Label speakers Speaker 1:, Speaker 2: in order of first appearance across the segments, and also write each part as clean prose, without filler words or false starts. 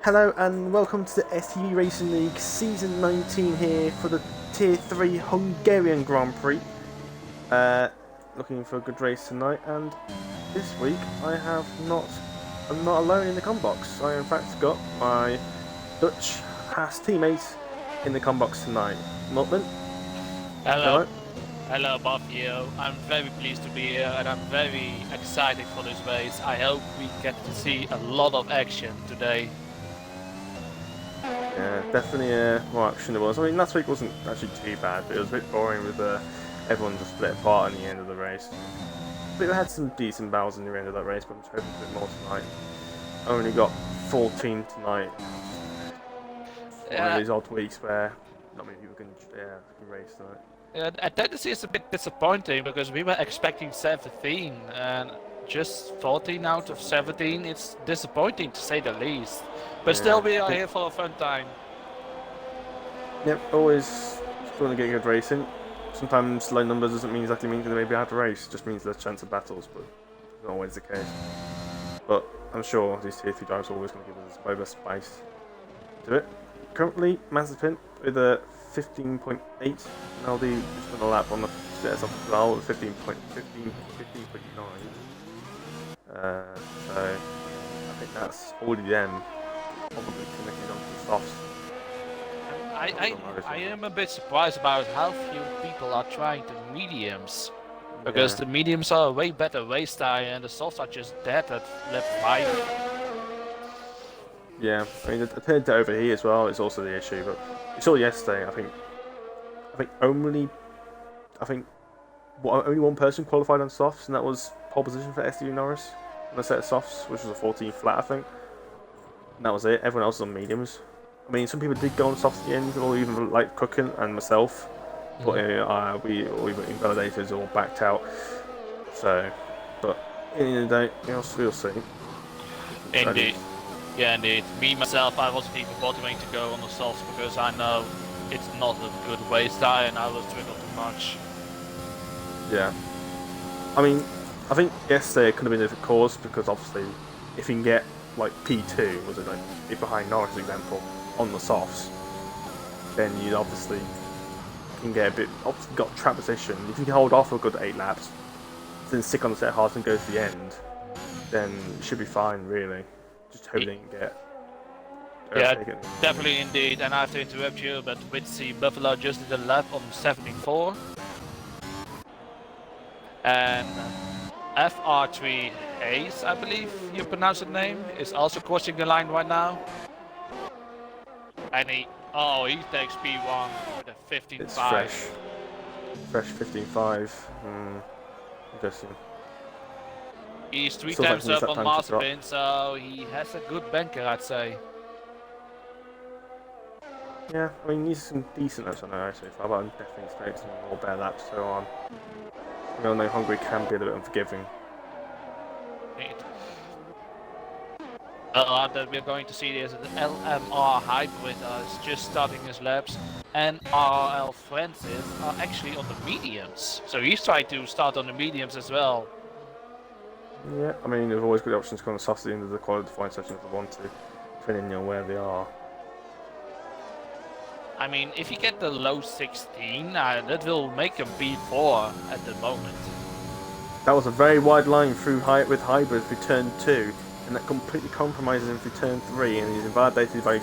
Speaker 1: Hello and welcome to the STB Racing League Season 19 here for the Tier 3 Hungarian Grand Prix. Looking for a good race tonight, and this week I'm not alone in the com box. I in fact got my Dutch Haas teammate in the com box tonight. Mortman.
Speaker 2: Hello. Hello, both of you. I'm very pleased to be here and I'm very excited for this race. I hope we get to see a lot of action today.
Speaker 1: Yeah, definitely more action there was. I mean, last week wasn't actually too bad, but it was a bit boring with everyone just split apart at the end of the race. But we had some decent battles in the end of that race, but I'm just hoping a bit more tonight. I only got 14 tonight. One of these odd weeks where not many people can race tonight.
Speaker 2: Yeah, and that is a bit disappointing because we were expecting 17 and just 14 out of 17. It's disappointing to say the least. But still, we are here for a fun time.
Speaker 1: Yep, always going to get good racing. Sometimes low numbers doesn't exactly mean they may be able to race, it just means there's a chance of battles, but it's not always the case. But I'm sure these tier 3 drivers are always going to give us a bit of spice to it. Currently, Mazepin with a 15.8, now the just on a lap on the set up as well with 15.9. So I think that's already them probably connected onto the softs.
Speaker 2: I am a bit surprised about how few people are trying the mediums. Because the mediums are a way better race style and the softs are just dead at lap 5.
Speaker 1: Yeah, I mean, the turn to over here as well is also the issue, but we saw yesterday, I think only one person qualified on softs, and that was pole position for STB Norris on a set of softs, which was a 14 flat, I think. And that was it. Everyone else was on mediums. I mean, some people did go on softs at the end, or even like Cookin and myself, but we were invalidated or backed out. So, but in the end of the day, we'll see.
Speaker 2: Indeed. Yeah, indeed. Me, myself, I wasn't even bothering to go on the softs because I know it's not a good race style and I was doing not too much.
Speaker 1: Yeah. I mean, I think yesterday it could have been a different cause because obviously if you can get like P2, was it like if behind Norris, for example, on the softs, then you obviously can get a bit, obviously got trap position. If you can hold off for a good 8 laps, then stick on the set of hards and go to the end, then you should be fine, really. Just hope they can get.
Speaker 2: Yeah, definitely indeed. And I have to interrupt you, but Witsy Buffalo just did a lap on 74. And FR3 Hayes, I believe you pronounce the name, is also crossing the line right now. And he takes P1 with a 15.5.
Speaker 1: It's fresh 15.5. Interesting.
Speaker 2: He's 3 times up on Mazepin, so he has a good banker, I'd say.
Speaker 1: Yeah, I mean, he's some decent laps on there so far, but I'm definitely expecting more better laps so on. We all know Hungary can be a little bit unforgiving.
Speaker 2: That we're going to see is an LMR hybrid is just starting his laps, and RL Francis are actually on the mediums. So he's trying to start on the mediums as well.
Speaker 1: Yeah, I mean, there's always good options to go on the softs at the end of the qualifying session if they want to, depending on where they are.
Speaker 2: I mean, if you get the low 16, that will make him P4 at the moment.
Speaker 1: That was a very wide line through with hybrid through turn 2, and that completely compromises him through turn 3, and he's invalidated by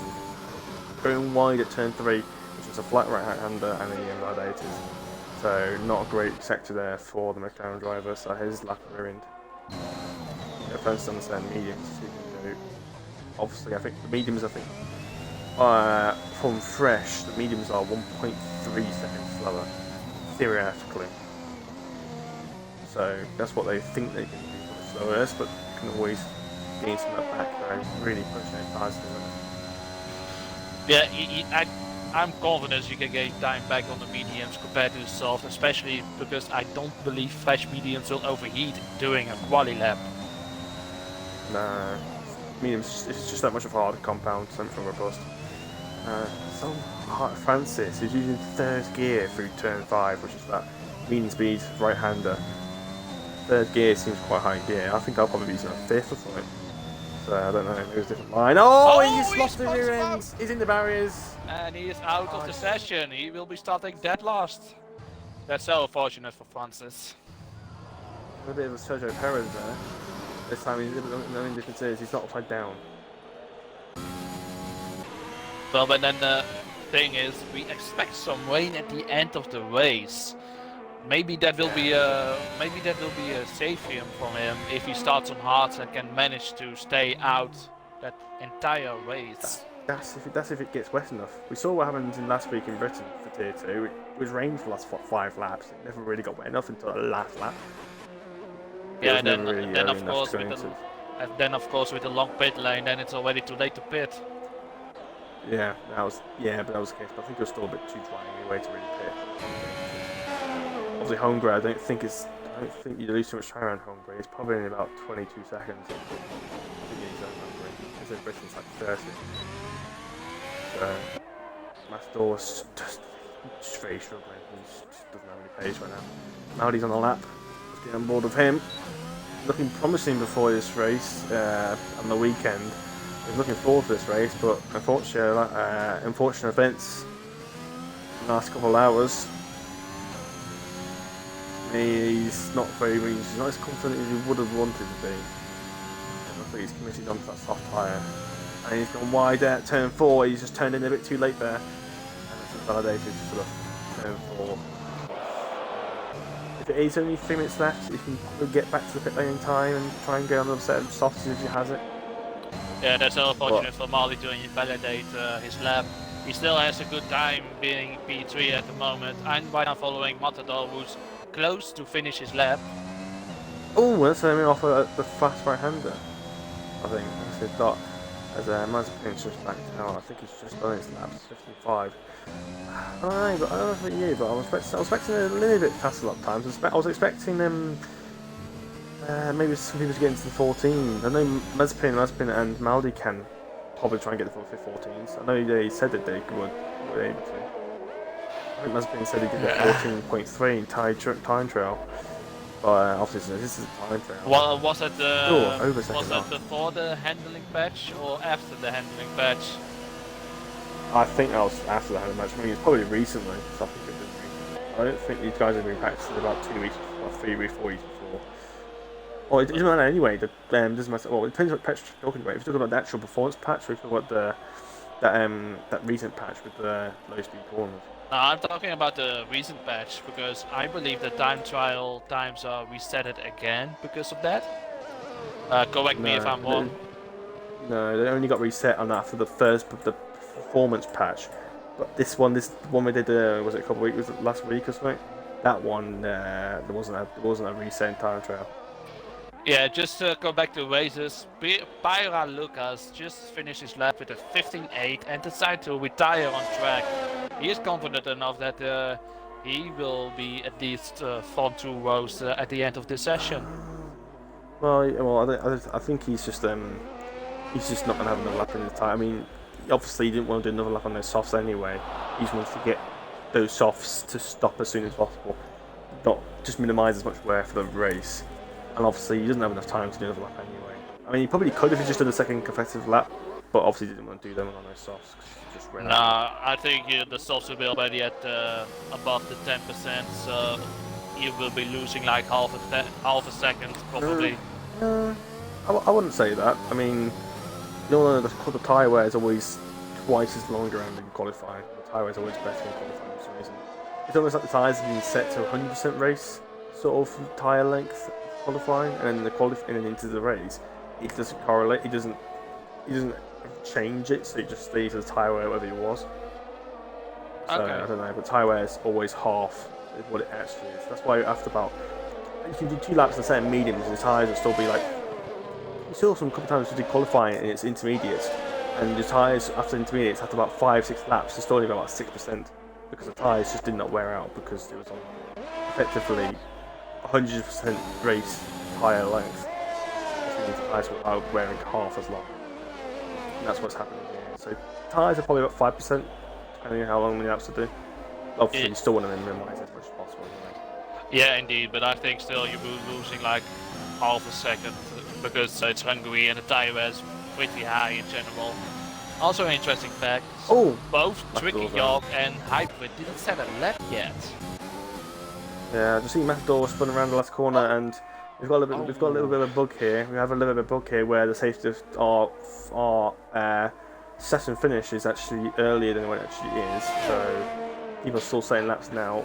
Speaker 1: going wide at turn 3, which is a flat right-hander, and he invalidated. So not a great sector there for the McLaren driver, so his lap ruined. Yeah, first understand mediums, obviously I think the mediums, from fresh, the mediums are 1.3 seconds slower, theoretically. So that's what they think they can do for the slowest, but you can always gain some of that back by really pushing it faster.
Speaker 2: Yeah, I'm confident you can gain time back on the mediums compared to the soft, especially because I don't believe fresh mediums will overheat during a quali lap.
Speaker 1: Nah, mediums, it's just that much of a harder compound, something robust. So Francis is using 3rd gear through turn 5, which is that medium speed right-hander. 3rd gear seems quite high gear. I think I'll probably be using a 5th or something. So I don't know, maybe it's a different line. Oh, he just lost the
Speaker 2: spun
Speaker 1: rear
Speaker 2: him
Speaker 1: end.
Speaker 2: out.
Speaker 1: He's in the barriers.
Speaker 2: And he is out of the session. He will be starting dead last. That's so unfortunate for Francis.
Speaker 1: A bit of a Sergio Perez there. This time, the only difference is he's not upside down.
Speaker 2: Well, but then the thing is, we expect some rain at the end of the race. Maybe that will be a savior from him if he starts on hards and can manage to stay out that entire race.
Speaker 1: That's if it gets wet enough. We saw what happened in last week in Britain for Tier 2. It was rained for the last 5 laps. It never really got wet enough until the last lap.
Speaker 2: Yeah, and then of course with the long pit lane, then it's already too late to pit.
Speaker 1: Yeah, but that was the case. But I think it was still a bit too dry anyway to really pit. Obviously, Hungary, I don't think you lose too much time around Hungary. It's probably in about 22 seconds. I think he's over Hungary. I said Britain's like 30. So, Matador's just very struggling. He just doesn't have any pace right now. Maldi's on the lap. Let's get on board with him. Looking promising before this race on the weekend. He's looking forward to this race, but unfortunate events in the last couple of hours. He's not as confident as he would have wanted to be. And I think he's committed onto that soft tyre. And he's gone wide at turn 4. He's just turned in a bit too late there. And it's invalidated for the turn 4. If it is only 3 minutes left, he can probably get back to the pit lane in time and try and get on the set of softs if he has it.
Speaker 2: Yeah, that's unfortunate for Mali to invalidate his lap. He still has a good time being P3 at the moment. I'm right now following Matador, who's close to finish his lap.
Speaker 1: Oh, that's him off the fast right-hander. I think that's his dot. As Mazepin's just back out. I think he's just done his laps, 55. I don't know about you, but I was expecting a little bit faster lap times. I was expecting maybe some people to get into the 14s. I know Mazepin and Maldi can probably try and get the 14s. I know they said that they would be able to. I think Mazepin said he did the 14.3 in time trial. But obviously this is a time trial.
Speaker 2: Well, was it before the handling patch or after the handling patch?
Speaker 1: I think that was after the handling patch. I mean, it's probably recently. So I think it was recently. I don't think these guys have been practicing about 2 weeks, or 3 weeks, 4 weeks before. Well, it doesn't matter anyway. Doesn't matter. Well, it depends what patch you're talking about. If you're talking about the actual performance patch, or if you're talking about that recent patch with the low speed corners.
Speaker 2: No, I'm talking about the recent patch because I believe the time trial times are resetted again because of that. Correct me if I'm wrong.
Speaker 1: No, they only got reset on after the performance patch. But this one we did, was it a couple of weeks? Was it last week or something? That one, there wasn't a reset in time trial.
Speaker 2: Yeah, just to go back to races, Pyra Lucas just finished his lap with a 15.8 and decided to retire on track. He is confident enough that he will be at least front 2 rows at the end of this session.
Speaker 1: Well, I think he's just not going to have another lap in the time. I mean, obviously he didn't want to do another lap on those softs anyway. He just wants to get those softs to stop as soon as possible, not just minimise as much wear for the race. And obviously he doesn't have enough time to do another lap anyway. I mean, he probably could if he just did a second competitive lap, but obviously he didn't want to do them on those softs because he just ran out.
Speaker 2: I think the softs will be already at above the 10%, so you will be losing like half a second probably.
Speaker 1: I wouldn't say that. I mean, you know, the tyre wear is always twice as long around in qualifying. The tyre wear is always better in qualifying for some reason. It's almost like the tyres have been set to 100% race sort of tyre length qualifying, and then and then into the race, it doesn't correlate. It doesn't change it, so it just stays as tyre wear whatever it was. So okay. I don't know, but tyre wear is always half what it actually is. That's why after about you can do 2 laps on certain mediums, and the tyres will still be like. You saw some couple times we did qualifying and it's intermediates, and the tyres after intermediates after about 5-6 laps, they're still only about 6% because the tyres just did not wear out because it was on effectively 100% race tyre length. The tyres were wearing half as long. And that's what's happening here. So tyres are probably about 5%, depending on how long the laps to do. Obviously, you still want to minimise as much as possible. Anyway.
Speaker 2: Yeah, indeed. But I think still you're losing like half a second because it's Hungary and the tire wear is pretty high in general. Also an interesting fact,
Speaker 1: Oh!
Speaker 2: both
Speaker 1: That's
Speaker 2: Tricky
Speaker 1: cool,
Speaker 2: York and Hybrid didn't set a lap yet.
Speaker 1: Yeah, just see Matador spun around the last corner, and we've got a little bit of a bug here. We have a little bit of a bug here where the safety of our session finish is actually earlier than what it actually is. So people are still setting laps now.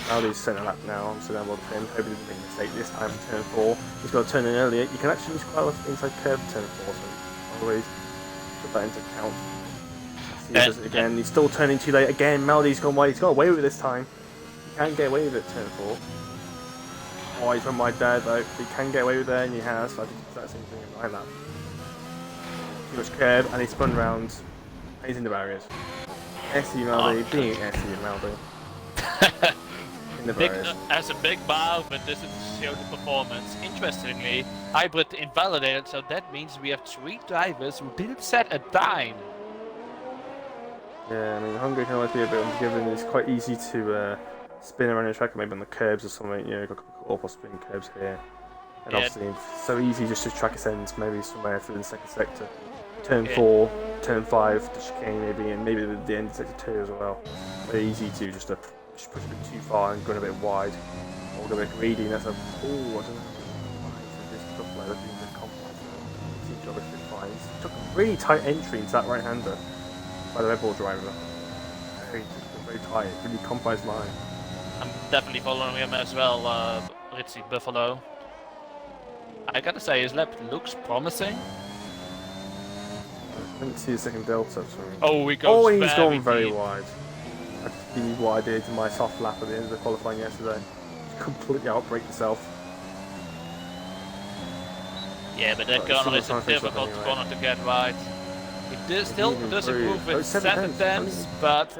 Speaker 1: Aldi's setting a lap now, so then we'll him. Hope he doesn't make a mistake this time for turn 4. He's got to turn in earlier. You can actually use quite a lot of inside curve for turn 4, so always put that into account. He does it again. He's still turning too late again. Maldi's gone away. He's got away with it this time. He can get away with it turn 4. Oh, he's run wide there though. He can get away with it, and he has. So I think it's that same thing in my lap. Too much curve, and he spun round. And he's in the barriers. SE Maldi being SE Maldi. In the barriers.
Speaker 2: As a big mile, but this is to show the performance. Interestingly, Hybrid invalidated, so that means we have 3 drivers who didn't set a dime.
Speaker 1: Yeah, I mean, Hungary can always be a bit unforgiving. It's quite easy to spin around the track, maybe on the curbs or something. You know, got up or spinning curbs here. And obviously, it's so easy just to track ascends, maybe somewhere through the second sector. Turn 4, turn 5, the chicane maybe, and maybe the end of sector 2 as well. Very easy to just push a bit too far and go a bit wide. Or go a bit greedy, and that's a. Oh, I don't know. This stuff like that being a bit complex. Seems to have a bit fine. He took a really tight entry into that right hander by the Red Bull driver. Very tight, really compromised line.
Speaker 2: I'm definitely following him as well, Ritzy Buffalo. I gotta say, his lap looks promising.
Speaker 1: I didn't see a second delta. Sorry.
Speaker 2: Oh, he's gone
Speaker 1: very wide. I just did what I did in my soft lap at the end of the qualifying yesterday. Completely outbreak yourself.
Speaker 2: Yeah, but that corner is a difficult corner to get right. He still does improve with 7 tenths, but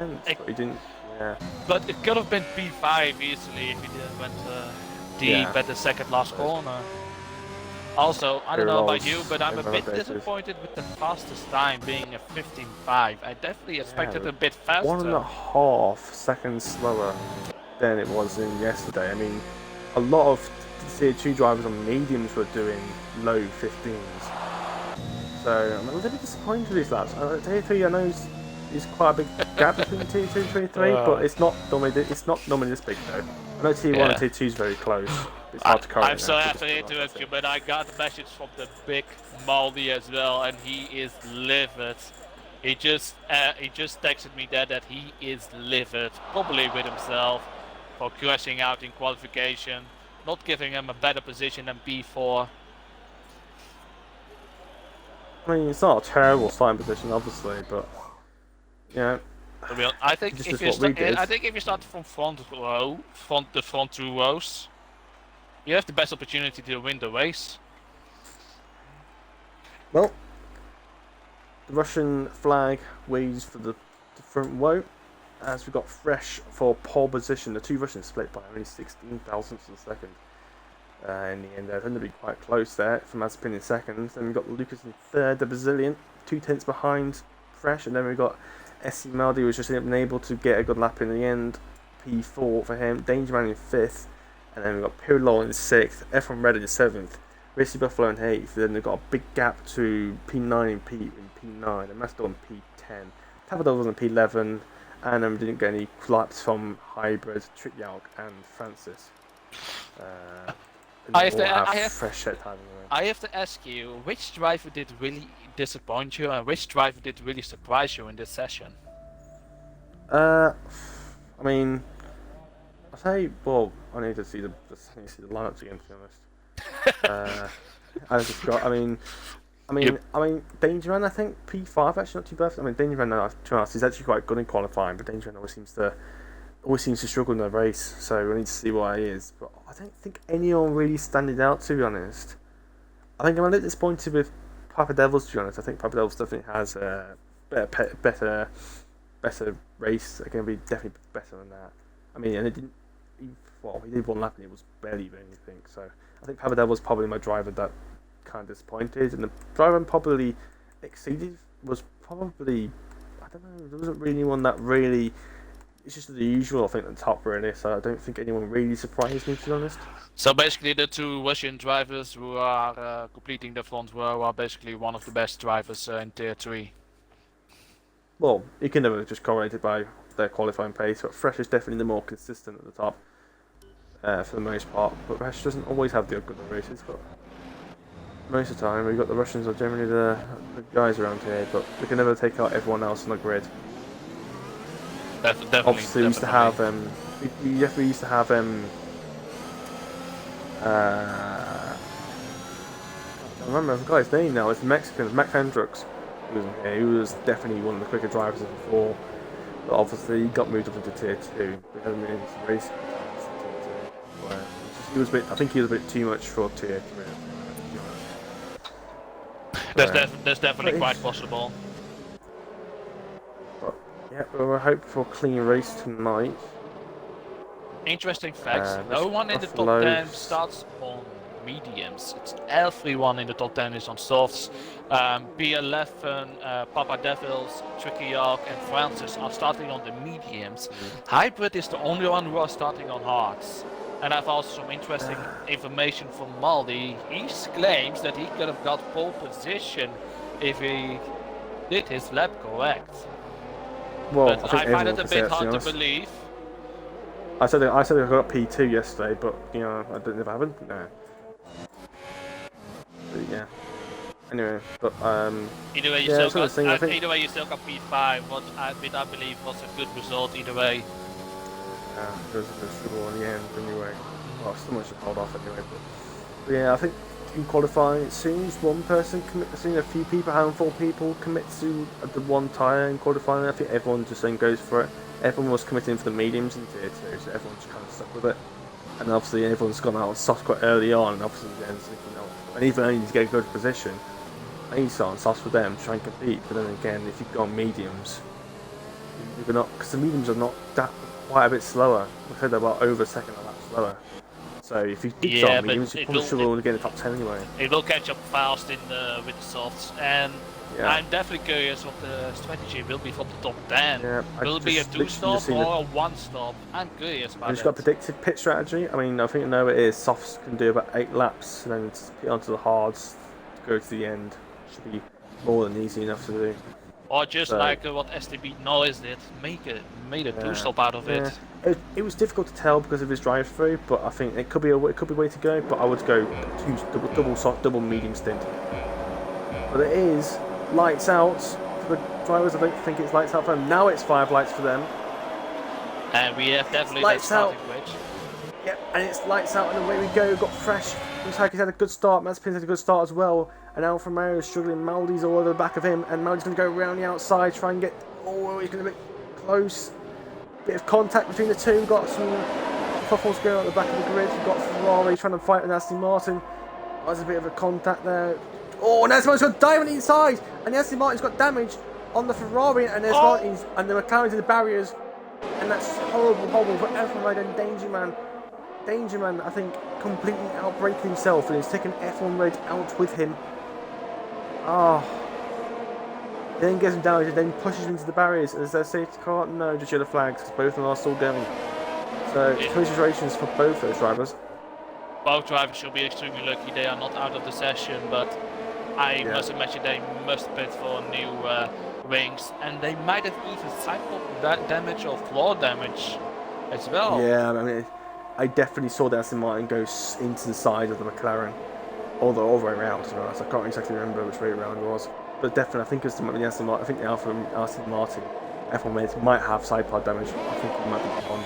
Speaker 1: he didn't. Yeah.
Speaker 2: But it could have been P5 easily if he didn't went deep at the second last corner. Also, I don't know about you, but I'm a bit disappointed with the fastest time being a 15.5. I definitely expected a bit faster.
Speaker 1: 1.5 seconds slower than it was in yesterday. I mean, a lot of Tier 2 drivers on mediums were doing low 15s. So I'm a little bit disappointed with these laps. Tier 3, I know is quite a big gap between Tier 2 and Tier 3, but it's not normally this big though. I know Tier 1 and Tier 2 is very close. It's hard to correct.
Speaker 2: I'm so happy to interrupt you, but I got a message from the big Maldi as well, and he is livid. He just texted me that he is livid, probably with himself, for crashing out in qualification, not giving him a better position than P4.
Speaker 1: I mean, it's not a terrible starting position, obviously, but yeah.
Speaker 2: I think if you start from the front 2 rows, you have the best opportunity to win the race.
Speaker 1: Well, the Russian flag waves for the front row as we got Fresh for pole position. The 2 Russians split by only 16 thousandths of a second. In the end, they're going to be quite close there from Mazepin in second. Then we've got Lucas in third, the Brazilian, 2 tenths behind Fresh, and then we've got SC Maldi was just unable to get a good lap in the end. P4 for him, Dangerman in 5th, and then we've got Pirlo in 6th, F1 Red in 7th, Racing Buffalo in 8th, then they've got a big gap to P9 and P9, and Master in P10, Tavador was in P11, and we didn't get any laps from Hybrid, Trickyalk and Francis.
Speaker 2: I have to ask you, which driver did really disappoint you, and which driver did really surprise you in this session?
Speaker 1: I mean, I'll say, well, I need to see the lineups again, to be honest. I just forgot. I mean, Dangerman, I think P5 actually not too bad. I mean, Dangerman, to be honest, he's actually quite good in qualifying, but Dangerman always seems to struggle in the race. So we need to see why he is. But I don't think anyone really standing out, to be honest. I think I'm a little disappointed with Papa Devils, to be honest. I think Papa Devils definitely has a better race. They're going to be definitely better than that. I mean, and he did one lap and it was barely even anything. So I think Papa Devils was probably my driver that kind of disappointed, and the driver probably exceeded was probably, I don't know, there wasn't really one that really it's just the usual, I think, at the top really. So I don't think anyone really surprised me, to be honest.
Speaker 2: So basically, the two Russian drivers who are completing the front row are basically one of the best drivers in Tier 3.
Speaker 1: Well, you can never just correlate it by their qualifying pace, but Fresh is definitely the more consistent at the top for the most part. But Fresh doesn't always have the good races, but most of the time we've got the Russians are generally the guys around here, but we can never take out everyone else on the grid.
Speaker 2: Definitely.
Speaker 1: Obviously, we used to have we used to have I don't remember the guy's name now. It's the Mexican, Max Hendricks. He was definitely one of the quicker drivers before, but obviously he got moved up into Tier 2. We had him in some racing times in Tier 2. Where he was a bit, I think he was a bit too much for Tier 3.
Speaker 2: That's definitely quite possible.
Speaker 1: But yeah, we're hoping for a clean race tonight.
Speaker 2: Interesting facts, no one in the top 10 starts on mediums. It's everyone in the top 10 is on softs. B11, Papa Devils, Tricky Ark and Francis are starting on the mediums. Hybrid is the only one who are starting on hards. And I've also some interesting information from Maldi. He claims that he could have got pole position if he did his lap correct.
Speaker 1: Well,
Speaker 2: but I find it a bit hard to believe.
Speaker 1: I said I got P2 yesterday, but you know I didn't. If I haven't, no. But, yeah. Anyway, but
Speaker 2: either way, you still got either way you still got P5, what I believe was a good result either way.
Speaker 1: Yeah, it was a good struggle in the end anyway. Well, someone should hold off anyway. But yeah, I think in qualifying, as soon as one person commits, as soon as a few people, a handful of people commit to the one tyre in qualifying, I think everyone just then goes for it. Everyone was committing for the mediums in Tier 2, so everyone's just kind of stuck with it. And obviously everyone's gone out on soft quite early on, and obviously then thinking, oh, and even only to get a good position, I need to start on softs for them to try and compete. But then again, if you go on mediums, you're not, because the mediums are not that quite a bit slower. I said they're about over a second a lap slower. So if you did start on mediums, you probably struggle to get in the top 10 anyway.
Speaker 2: It will catch up fast in with the softs, and yeah. I'm definitely curious what the strategy will be for the top 10. Yeah, will it be a 2-stop or a 1-stop? I'm curious about it. It's
Speaker 1: got a predictive pit strategy. I mean, I think I know it is. Softs can do about 8 laps, and then pit onto the hards to go to the end. Should be more than easy enough to do.
Speaker 2: Or just like what STB noise did, made a 2-stop out of it.
Speaker 1: It was difficult to tell because of his drive-through, but I think it could be a way to go. But I would go double medium stint. But it is lights out for the drivers. I don't think it's lights out for them. Now it's 5 lights for them.
Speaker 2: And we have definitely lights out.
Speaker 1: Yep, and it's lights out, and away we go. We've got Fresh. Looks like he's had a good start. Mazepin's had a good start as well. And Alfa Romeo is struggling. Maldi's all over the back of him, and Maldi's going to go around the outside, try and get. Oh, he's going to be close. Bit of contact between the two. We've got some fuffles going at the back of the grid. We've got Ferrari trying to fight with Aston Martin. There's a bit of a contact there. Oh, and Aston Martin's got dive on the inside, and Aston Martin's got damage on the Ferrari, and there's Martin's, and the McLaren's in the barriers, and that's horrible for F1 and Danger Man, I think, completely outbreaking himself, and he's taken F1 Red out with him. Then gets him down, and then pushes him into the barriers. Is there a safety car? No, just yellow flags, because both of them are still going. So, congratulations for both those drivers.
Speaker 2: Both drivers should be extremely lucky they are not out of the session, but I must imagine they must pit for new wings, and they might have even cycled that damage or floor damage as well.
Speaker 1: Yeah, I mean, I definitely saw the Aston Martin go into the side of the McLaren, or the all the way around, to be honest. I can't exactly remember which way around it was. But definitely, I think it's the Aston Martin. I think the Aston Martin F1 mates might have side pod damage. I think he might be on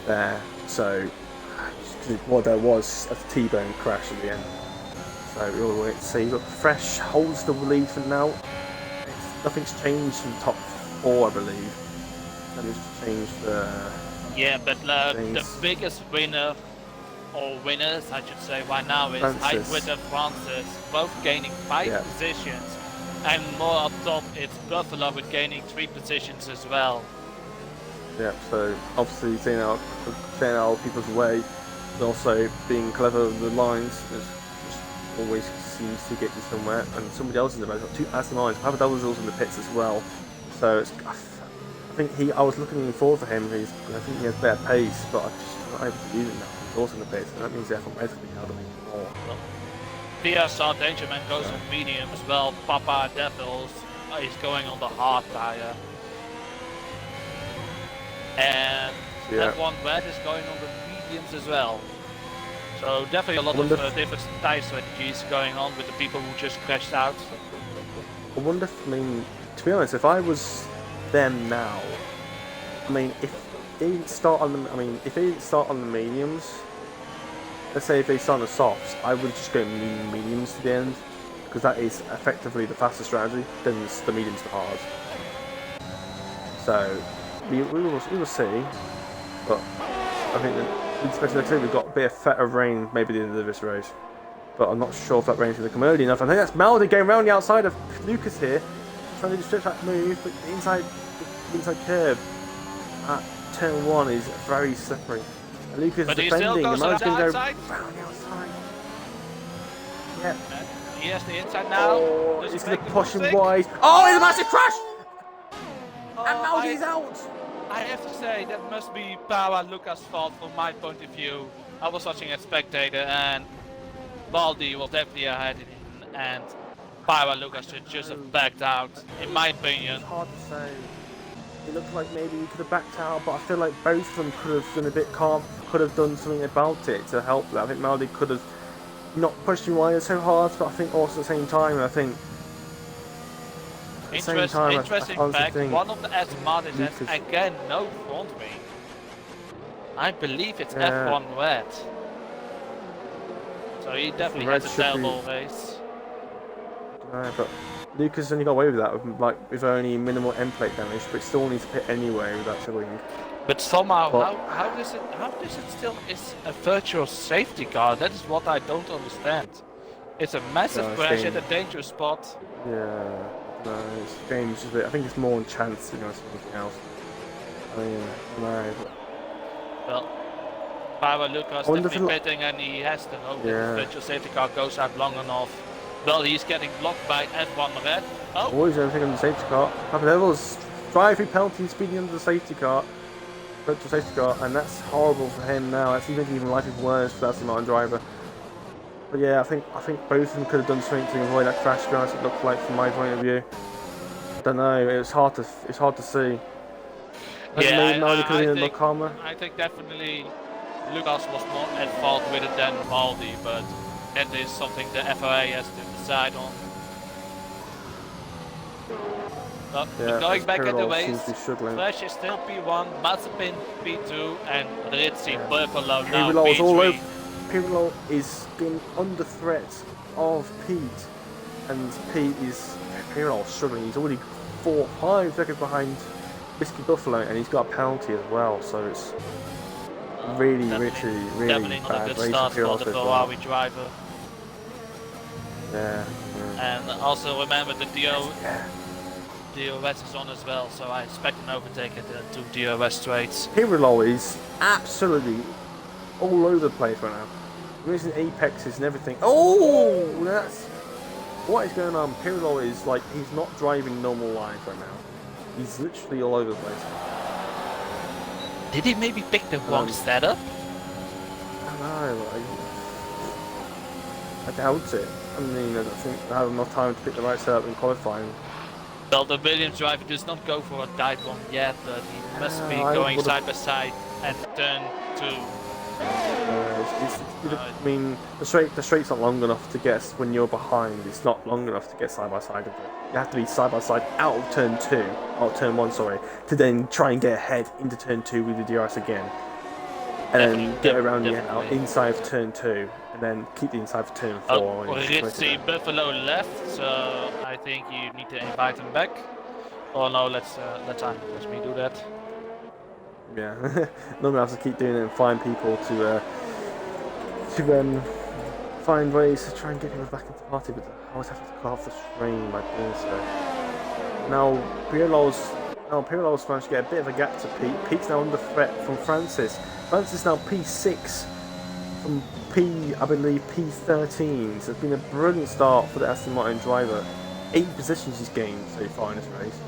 Speaker 1: there. So, what there was a T-bone crash at the end. So we'll wait to see. But Fresh holds the lead for now. Nothing's changed from top 4, I believe. Nothing's changed the.
Speaker 2: Yeah, but the biggest winner, or winners, I should say, right now is Hybrid and Francis, both gaining 5 positions. And more up top, it's Buffalo with gaining 3 positions as well.
Speaker 1: Yeah, so obviously staying out of people's way, and also being clever with the lines, just always seems to get you somewhere. And somebody else in the race, got 2 Aston Martins, Papa Doubles in the pits as well. So it's I was looking forward for him. I think he has better pace, but I'm just not able to use it now. He's also in the pace, and that means they're basically held him more.
Speaker 2: PSR Dangerman goes on medium as well. Papa Devils is going on the hard tire. And that one red is going on the mediums as well. So definitely a lot of different tire strategies going on with the people who just crashed out.
Speaker 1: I wonder if, I mean, to be honest, if I was them now, I mean, if they didn't start on the, mediums, let's say if they start on the softs, I would just go mediums to the end, because that is effectively the fastest strategy, than the mediums to hard. So, we will see, but I think that, especially next week, we've got a bit of rain maybe at the end of this race. But I'm not sure if that rain's going to come early enough. I think that's Maldi going around the outside of Lucas here, trying to do stretch that move, but the inside curb at turn 1 is very slippery. And Lucas is defending, and Maldi's going to go around the outside. Yep.
Speaker 2: He has the inside now.
Speaker 1: Oh, he's going to push him wide. Oh, it's a massive crash! And Maldi's out!
Speaker 2: I have to say, that must be Power Lucas' fault from my point of view. I was watching as spectator, and Baldi was definitely ahead and Power Lucas should just have backed out, in my opinion.
Speaker 1: It's hard to say. It looked like maybe he could have backed out, but I feel like both of them could have done a bit calm, could have done something about it to help that. I think Maldi could have not pushed him wide so hard, but I think also at the same time,
Speaker 2: Interesting fact, one of the S Martins has again no front wing. I believe it's F1 red. So he definitely has a terrible race.
Speaker 1: No, but Lucas only got away with that with only minimal end plate damage, but still needs to pit anyway with that wing.
Speaker 2: But somehow, how does it still is a virtual safety car? That is what I don't understand. It's a massive crash at a dangerous spot.
Speaker 1: Yeah, no, it's dangerous. But I think it's more on chance than anything else. I mean, no. But...
Speaker 2: Well, Power Lucas definitely pitting, and he has to know that the virtual safety car goes out long enough. Well, he's getting blocked by F1 red. Oh,
Speaker 1: always everything on the safety car. Papa Devils driving penalty speeding under the safety car. Virtual safety car, and that's horrible for him now. That's even life is worse for that Aston Martin driver. But yeah, I think both of them could have done something to avoid that crash. To be honest, it looked like from my point of view. I don't know. It's hard to see.
Speaker 2: Yeah,
Speaker 1: I could have been a lot calmer.
Speaker 2: I think definitely Lucas was more at fault with it than Baldi, but that is something the FIA has to decide on. But going back at the race, Flash is still P1, Mazepin P2, and Rizzi Buffalo now P3.
Speaker 1: Pirlo is being under threat of Pete, and Pirlo struggling. He's already 5 seconds behind Whiskey Buffalo, and he's got a penalty as well. So it's really
Speaker 2: definitely not
Speaker 1: bad
Speaker 2: a good start for the Ferrari driver.
Speaker 1: Yeah.
Speaker 2: And also remember the DRS is on as well, so I expect an overtake at the 2 DRS straights.
Speaker 1: Pirlo is absolutely all over the place right now. Missing apexes and everything. Oh, that's what is going on. Pirlo is like, he's not driving normal lines right now. He's literally all over the place.
Speaker 2: Did he maybe pick the wrong setup?
Speaker 1: I don't know. I doubt it. I mean, I don't think I have enough time to pick the right setup in qualifying.
Speaker 2: Well, the Williams driver does not go for a tight one yet, but he must be going side by side at turn 2.
Speaker 1: I mean, the straight's not long enough to get when you're behind. It's not long enough to get side by side of it. You have to be side by side out of turn 1, sorry, to then try and get ahead into turn 2 with the DRS again, and then get around the inside of turn 2, and then keep the inside for turn 4.
Speaker 2: Rizzi Buffalo left, so I think you need to invite him back. Oh no, let me do that.
Speaker 1: Yeah, normally I have to keep doing it and find people to find ways to try and get people back into the party, but I always have to cut off the stream by doing so. Now Pirlo's managed to get a bit of a gap to Pete. Pete's now under threat from Francis. Francis now P6 from I believe P13. So it's been a brilliant start for the Aston Martin driver. 8 positions he's gained so far in this race.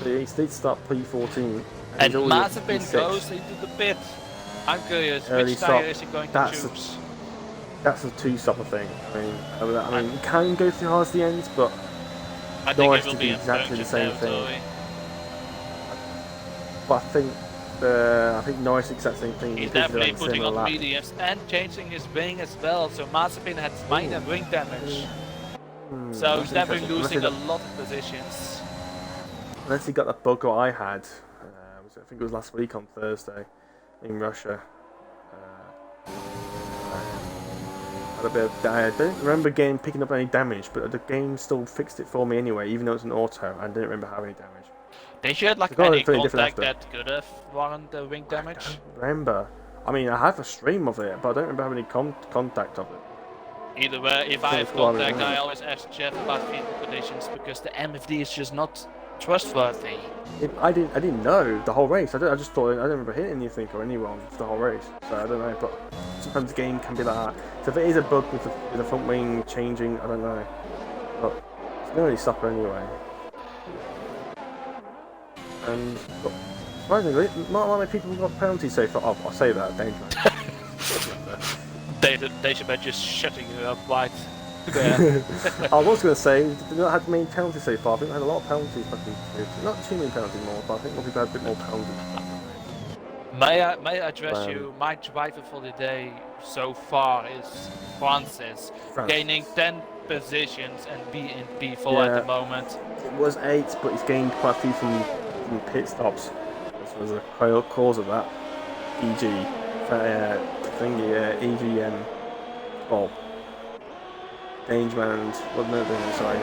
Speaker 1: He did start P14.
Speaker 2: And
Speaker 1: he's already at
Speaker 2: Mazepin
Speaker 1: P6.
Speaker 2: goes into the pit. I'm curious,
Speaker 1: Early
Speaker 2: which tire
Speaker 1: stop.
Speaker 2: is he going to
Speaker 1: That's
Speaker 2: choose?
Speaker 1: That's a two-stopper thing. I mean, you can go through hard as the ends, but
Speaker 2: I think
Speaker 1: Norris
Speaker 2: it will
Speaker 1: did
Speaker 2: be
Speaker 1: exactly the same
Speaker 2: territory.
Speaker 1: thing. But I think Norris did the exact same thing.
Speaker 2: He's
Speaker 1: He did
Speaker 2: definitely
Speaker 1: like
Speaker 2: putting
Speaker 1: similar
Speaker 2: on
Speaker 1: lap.
Speaker 2: mediums and changing his wing as well. So Mazepin had minor wing damage. So he's definitely losing a lot of positions.
Speaker 1: Unless he got that bug I had, I think it was last week on Thursday in Russia. I don't remember picking up any damage, but the game still fixed it for me anyway, even though it's an auto. I didn't remember having any damage.
Speaker 2: They shared like any contact that could have warranted the wing damage?
Speaker 1: I don't remember. I mean, I have a stream of it, but I don't remember having any contact of it.
Speaker 2: Either way, if I have contact, I always ask Jeff about vehicle conditions because the MFD is just not trustworthy.
Speaker 1: I didn't know the whole race. I just thought I didn't remember hitting anything or anyone for the whole race. So I don't know, but sometimes the game can be like that. So if it is a bug with the front wing changing, I don't know. But it's going to really stop anyway. And surprisingly, not many people got penalties so far. Oh, I'll say that, dangerous.
Speaker 2: They should be just shutting you up right there.
Speaker 1: I was going to say, they not had many penalties so far. I think they had a lot of penalties back in not too many penalties more, but I think more people had a bit more penalties.
Speaker 2: May I address you? My driver for the day so far is Francis, gaining 10 positions and being in P4 at the moment.
Speaker 1: It was 8, but he's gained quite a few from pit stops. This was a cause of that. EGN. Oh. Dangerman, wasn't it? Sorry, I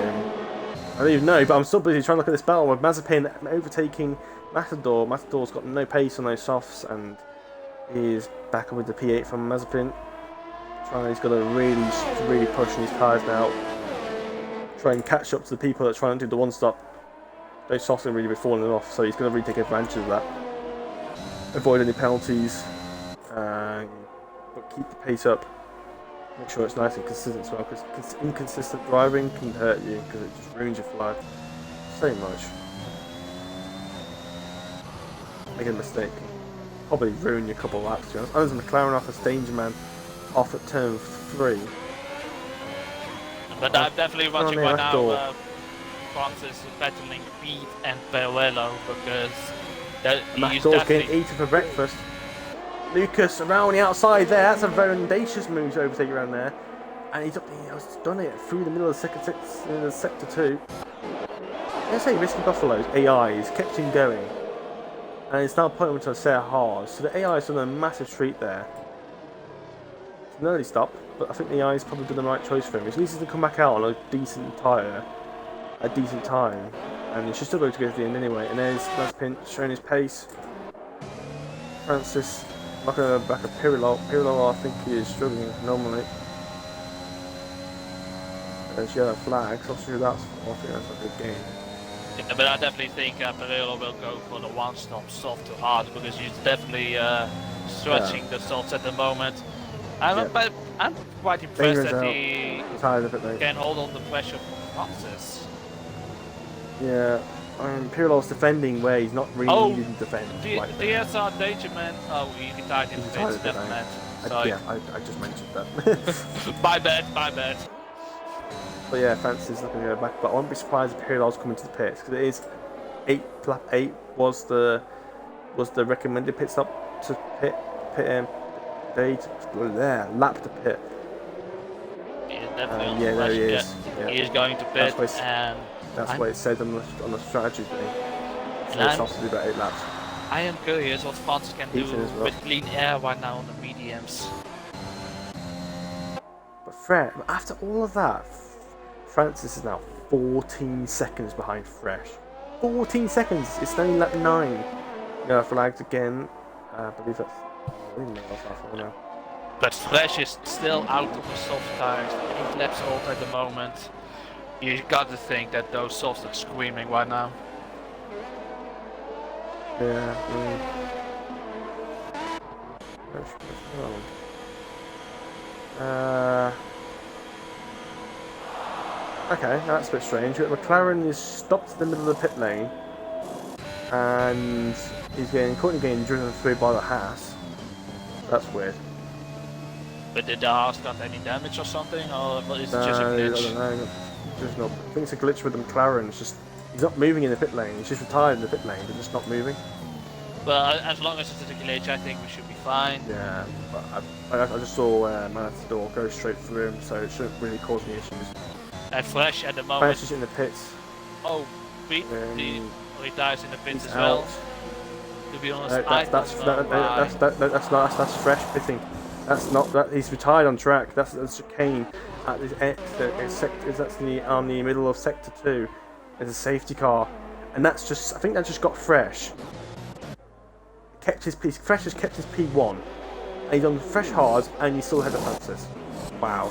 Speaker 1: don't even know, but I'm still busy trying to look at this battle with Mazepin overtaking Matador. Matador's got no pace on those softs, and he is back with the P8 from Mazepin. He's got to really push his tyres now. Try and catch up to the people that are trying to do the one-stop. Those softs are really be falling off, so he's going to really take advantage of that. Avoid any penalties, but keep the pace up. Make sure it's nice and consistent as well, because inconsistent driving can hurt you, because it just ruins your flow so much. Making a mistake can probably ruin your couple of laps, to be honest. There's McLaren off as Dangerman off at turn 3.
Speaker 2: But I'm definitely watching right now Francis battling Pete and Peruello, because he's
Speaker 1: getting eaten for breakfast. Lucas around the outside there, that's a very audacious move to overtake around there. And he's done it through the middle of the sector 2. Let's say Risky Buffalo's AI's kept him going. And it's now putting him to a set hard. So the AI has done a massive treat there. It's an early stop, but I think the AI has probably done the right choice for him. At least he's going to come back out on a decent tyre, a decent time. And he should still be able to go to the end anyway. And there's Mazepin showing his pace. Francis back at Pirillo. Pirillo, I think he is struggling normally. There's yellow flags. I'll see that's. I think that's a good game.
Speaker 2: Yeah, but I definitely think Perillo will go for the one-stop soft to hard, because he's definitely stretching the softs at the moment. I'm quite impressed that he can hold on the pressure from Francis.
Speaker 1: Yeah, I mean, Pirillo's defending where he's not really needing to defend.
Speaker 2: DSR Dangerman. Oh, he retired in the pits, never mind.
Speaker 1: Yeah, I just mentioned that.
Speaker 2: My bad.
Speaker 1: But yeah, Francis is looking to go back, but I won't be surprised if Pirillo's coming to the pits, because it is lap 8 was the recommended pit stop to lap to pit.
Speaker 2: Definitely
Speaker 1: there he is. Yeah.
Speaker 2: He is going to pit, and
Speaker 1: that's what it said on the strategy thing. So it's supposed to do about 8 laps.
Speaker 2: I am curious what Francis can do with clean air right now on the mediums.
Speaker 1: But after all of that, Francis is now 14 seconds behind Fresh. 14 seconds! It's only lap 9. Flags again. I believe that's now.
Speaker 2: But Fresh is still out of the soft tires, 8 laps old at the moment. You got to think that those softs are screaming right now.
Speaker 1: Okay, that's a bit strange. McLaren is stopped in the middle of the pit lane. and he's currently getting driven through by the Haas. That's weird.
Speaker 2: But did the Haas got any damage or something, or is it just a glitch?
Speaker 1: I don't know. Just not. I think it's a glitch with the McLaren. It's just he's not moving in the pit lane. He's just retired in the pit lane, but just not moving.
Speaker 2: Well, as long as it's a glitch, I think we should be fine.
Speaker 1: Yeah, but I just saw Matador go straight through him, so it shouldn't really cause any issues.
Speaker 2: And Fresh at the moment.
Speaker 1: Fresh is in the pits.
Speaker 2: Oh, he dies in the pits as
Speaker 1: out.
Speaker 2: well. To be honest,
Speaker 1: that's Fresh pitting. That's not that he's retired on track. That's chicane at this that's on the middle of sector 2. There's a safety car, and that's just I think that just got Fresh. Fresh has kept his P1, and he's on fresh hards, and he's still ahead of Francis. Wow.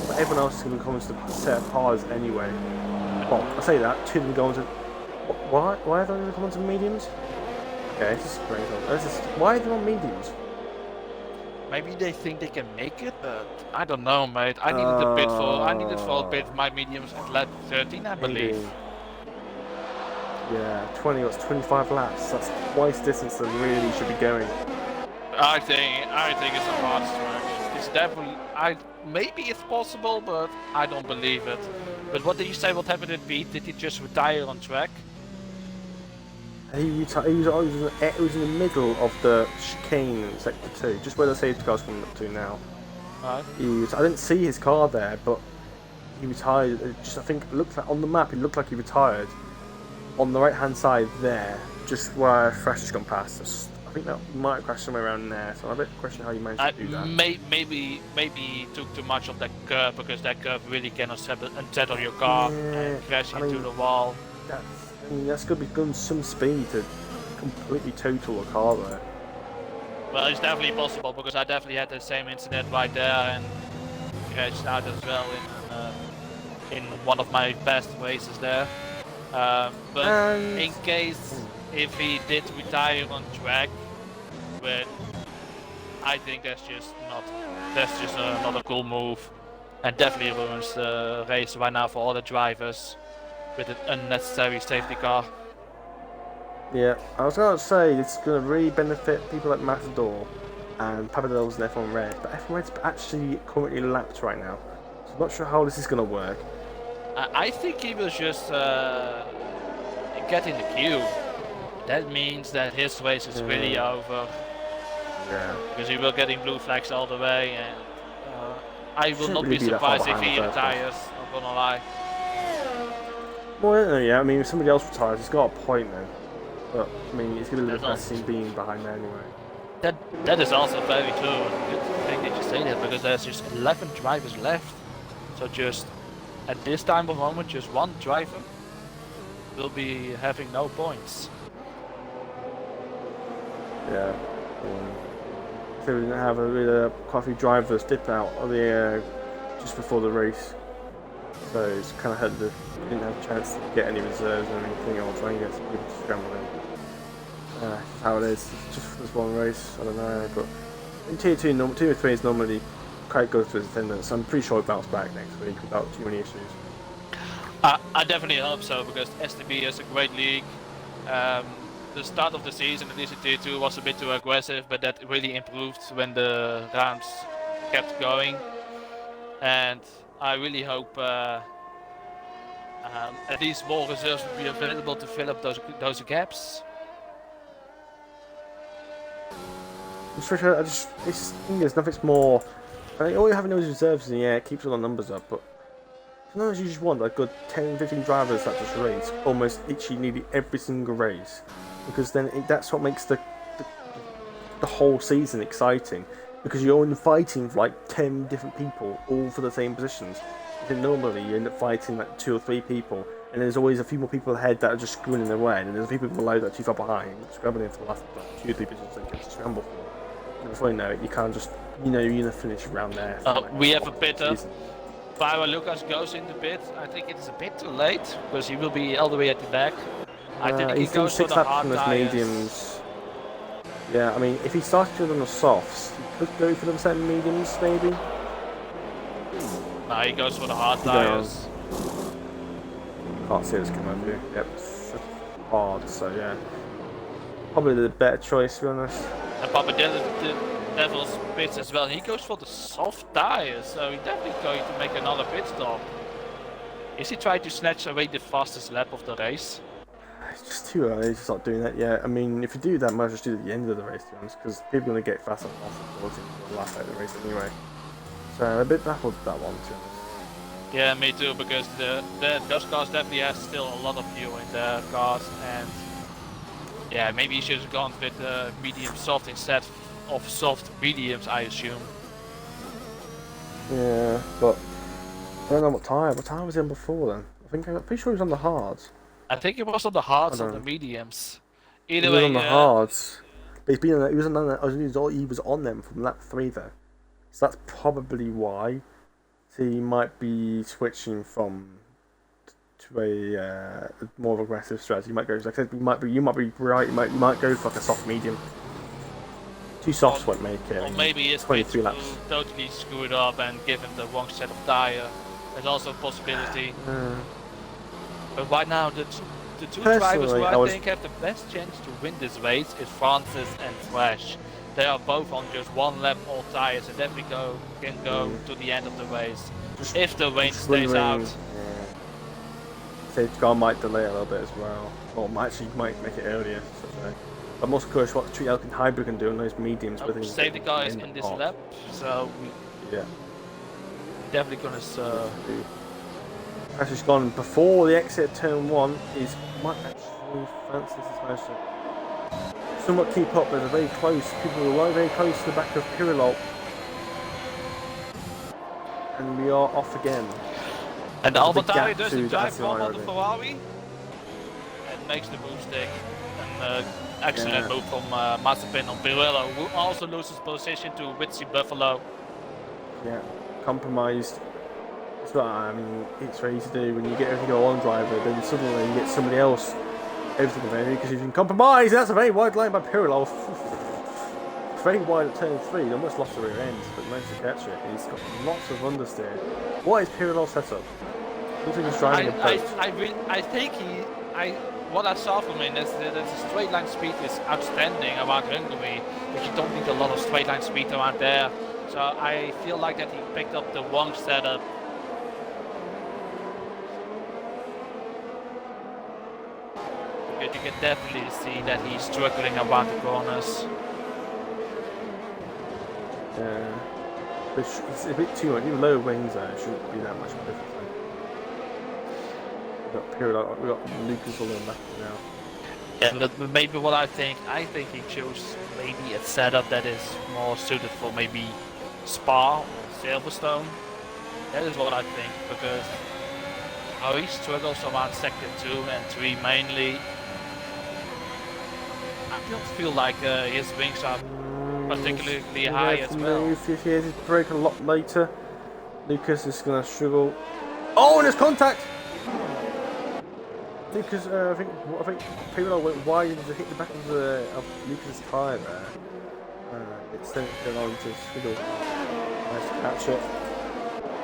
Speaker 1: But everyone else is going to come into the set of hards anyway. Well, I say that, 2 of them go on to... Why are they going to come on to mediums? Okay, this is great. Why are they on mediums?
Speaker 2: Maybe they think they can make it, but I don't know, mate. I needed for a bit my mediums at lap 13, I believe.
Speaker 1: Yeah, 25 laps. That's twice distance than really should be going.
Speaker 2: I think it's a hard stretch. It's definitely maybe it's possible, but I don't believe it. But what did you say? What happened at Pete? Did he just retire on track?
Speaker 1: He was in the middle of the chicane in sector 2, just where the safety car's coming up to now.
Speaker 2: Right.
Speaker 1: I didn't see his car there, but he retired. I think it looked like on the map. It looked like he retired on the right-hand side there, just where Fresh has gone past. I think that might have crashed somewhere around there. So I bet question how you managed to do that.
Speaker 2: Maybe he took too much of that curve, because that curve really cannot unsettle your car and crash into the wall.
Speaker 1: That's going to be going some speed to completely total a car there.
Speaker 2: Well, it's definitely possible, because I definitely had the same incident right there and crashed out as well in one of my best races there. But in case if he did retire on track, but I think that's just not a cool move, and definitely ruins the race right now for all the drivers with an unnecessary safety car.
Speaker 1: Yeah, I was going to say it's going to really benefit people like Matador and Papadels and F1 Red, but F1 Red's actually currently lapped right now, so I'm not sure how this is going to work.
Speaker 2: I think he will just get in the queue. That means that his race is really over. Yeah. Because he will get in blue flags all the way, and I will not be surprised if he retires, I'm gonna lie.
Speaker 1: Well, yeah, I mean, if somebody else retires, he's got a point then. But, I mean, it's going to be depressing being behind there anyway.
Speaker 2: That is also very true. Good thing that you say that, because there's just 11 drivers left. So just at this time of moment, just one driver will be having no points.
Speaker 1: Yeah. So we didn't have quite a few drivers dip out of the air just before the race. So it's kind of hurt we didn't have a chance to get any reserves or anything, or try and get some people to scramble in. That's how it is. It's just for this one race, I don't know. But in Tier 2, 2 or 3 is normally quite good for his attendance. So I'm pretty sure he'll bounce back next week without too many issues.
Speaker 2: I definitely hope so, because STB is a great league. The start of the season, at least in Tier 2, was a bit too aggressive, but that really improved when the rounds kept going. And I really hope at least more reserves will be available to fill up those gaps.
Speaker 1: This thing is nothing's more. I mean, all you having those reserves in the air, it keeps all the numbers up, but sometimes you just want a good 10-15 drivers that just race almost nearly every single race, because then that's what makes the whole season exciting, because you're only fighting for like 10 different people all for the same positions. Then normally you end up fighting like 2 or 3 people, and there's always a few more people ahead that are just screwing in their way, and there's people below that are too far behind, scrabbling for the last 2 or 3 positions they can scramble for. And before you know it, you can't just, you're gonna finish around there.
Speaker 2: We have a pit up. Power Lucas goes in the pit. I think it's a bit too late, because he will be all the way at the back. I think he goes for the hard tires.
Speaker 1: Mediums. Yeah, I mean, if he started on the softs, he could go for the same mediums, maybe.
Speaker 2: No, he goes for the hard tires.
Speaker 1: Can't see this coming over. Yep, hard. So yeah, Probably the better choice, to be honest.
Speaker 2: And Papa the Devil's pits as well. He goes for the soft tires, so he's definitely going to make another pit stop. Is he trying to snatch away the fastest lap of the race?
Speaker 1: It's just too early to start doing that yet. I mean, if you do that, might just do it at the end of the race, to be honest, because people are going to get faster and faster towards the last out of the race anyway. So I'm a bit baffled with that one, to be honest.
Speaker 2: Yeah, me too, because those cars definitely have still a lot of fuel in their cars, and yeah, maybe he should have gone with medium soft instead of soft mediums, I assume.
Speaker 1: Yeah, but I don't know what tire. What tire was he on before then? I'm pretty sure he was on the hards.
Speaker 2: I think it was on the hards or the mediums. Either
Speaker 1: He was
Speaker 2: way,
Speaker 1: on the hards. But he's been on. He was on. He was on them from lap 3 though. So that's probably why. So he might be switching from to a more aggressive strategy. He might go. Like I said, you might be right. You might go for like a soft medium. Two softs won't make it.
Speaker 2: or maybe his
Speaker 1: 23
Speaker 2: pits
Speaker 1: laps.
Speaker 2: will totally screw it up and give him the wrong set of tire. There's also a possibility. But right now, the two drivers who I think have the best chance to win this race is Francis and Flash. They are both on just one lap all tires and definitely can go to the end of the race. If the rain stays out.
Speaker 1: Safety car might delay a little bit as well. Or might make it earlier. So I'm also curious what the Elkin Hybrid can do on those mediums.
Speaker 2: Safety car is in this lap, so
Speaker 1: yeah,
Speaker 2: definitely gonna.
Speaker 1: Actually gone before the exit of turn 1 is might actually Francis has managed to somewhat keep up, but they're very close. People are right very close to the back of Pirilol. And we are off again.
Speaker 2: And AlphaTauri doesn't drive one on the Ferrari and makes the move stick. An excellent move from Mazepin on Pirillo, who also loses position to Witsy Buffalo.
Speaker 1: Yeah, compromised. That's what I mean. It's very easy to do when you get everything on one driver, then suddenly you get somebody else everything available because you can compromise. That's a very wide line by Pirillo. Very wide at turn 3. He almost lost the rear end, but managed to catch it. He's got lots of understeer. What is Pirillo's setup? Looks like he's driving a boat.
Speaker 2: I think what I saw from him is that the straight line speed is outstanding around Hungary, but you don't need a lot of straight line speed around there. So I feel like that he picked up the wrong setup. But you can definitely see that he's struggling around the corners.
Speaker 1: Yeah, it's a bit too much. Even low wings there, it shouldn't be that much difference. We've got Lucas all in the back now.
Speaker 2: Yeah, but maybe what I think he chose maybe a setup that is more suited for maybe Spa or Silverstone. That is what I think, because how he struggles around sector 2 and 3 mainly. I don't feel like his wings are particularly high as well.
Speaker 1: If he has his brake a lot later, Lucas is going to struggle. Oh, and there's contact! Lucas, I think people went wide to hit the back of Lucas' tyre there. It sent it on to struggle. Nice to catch it.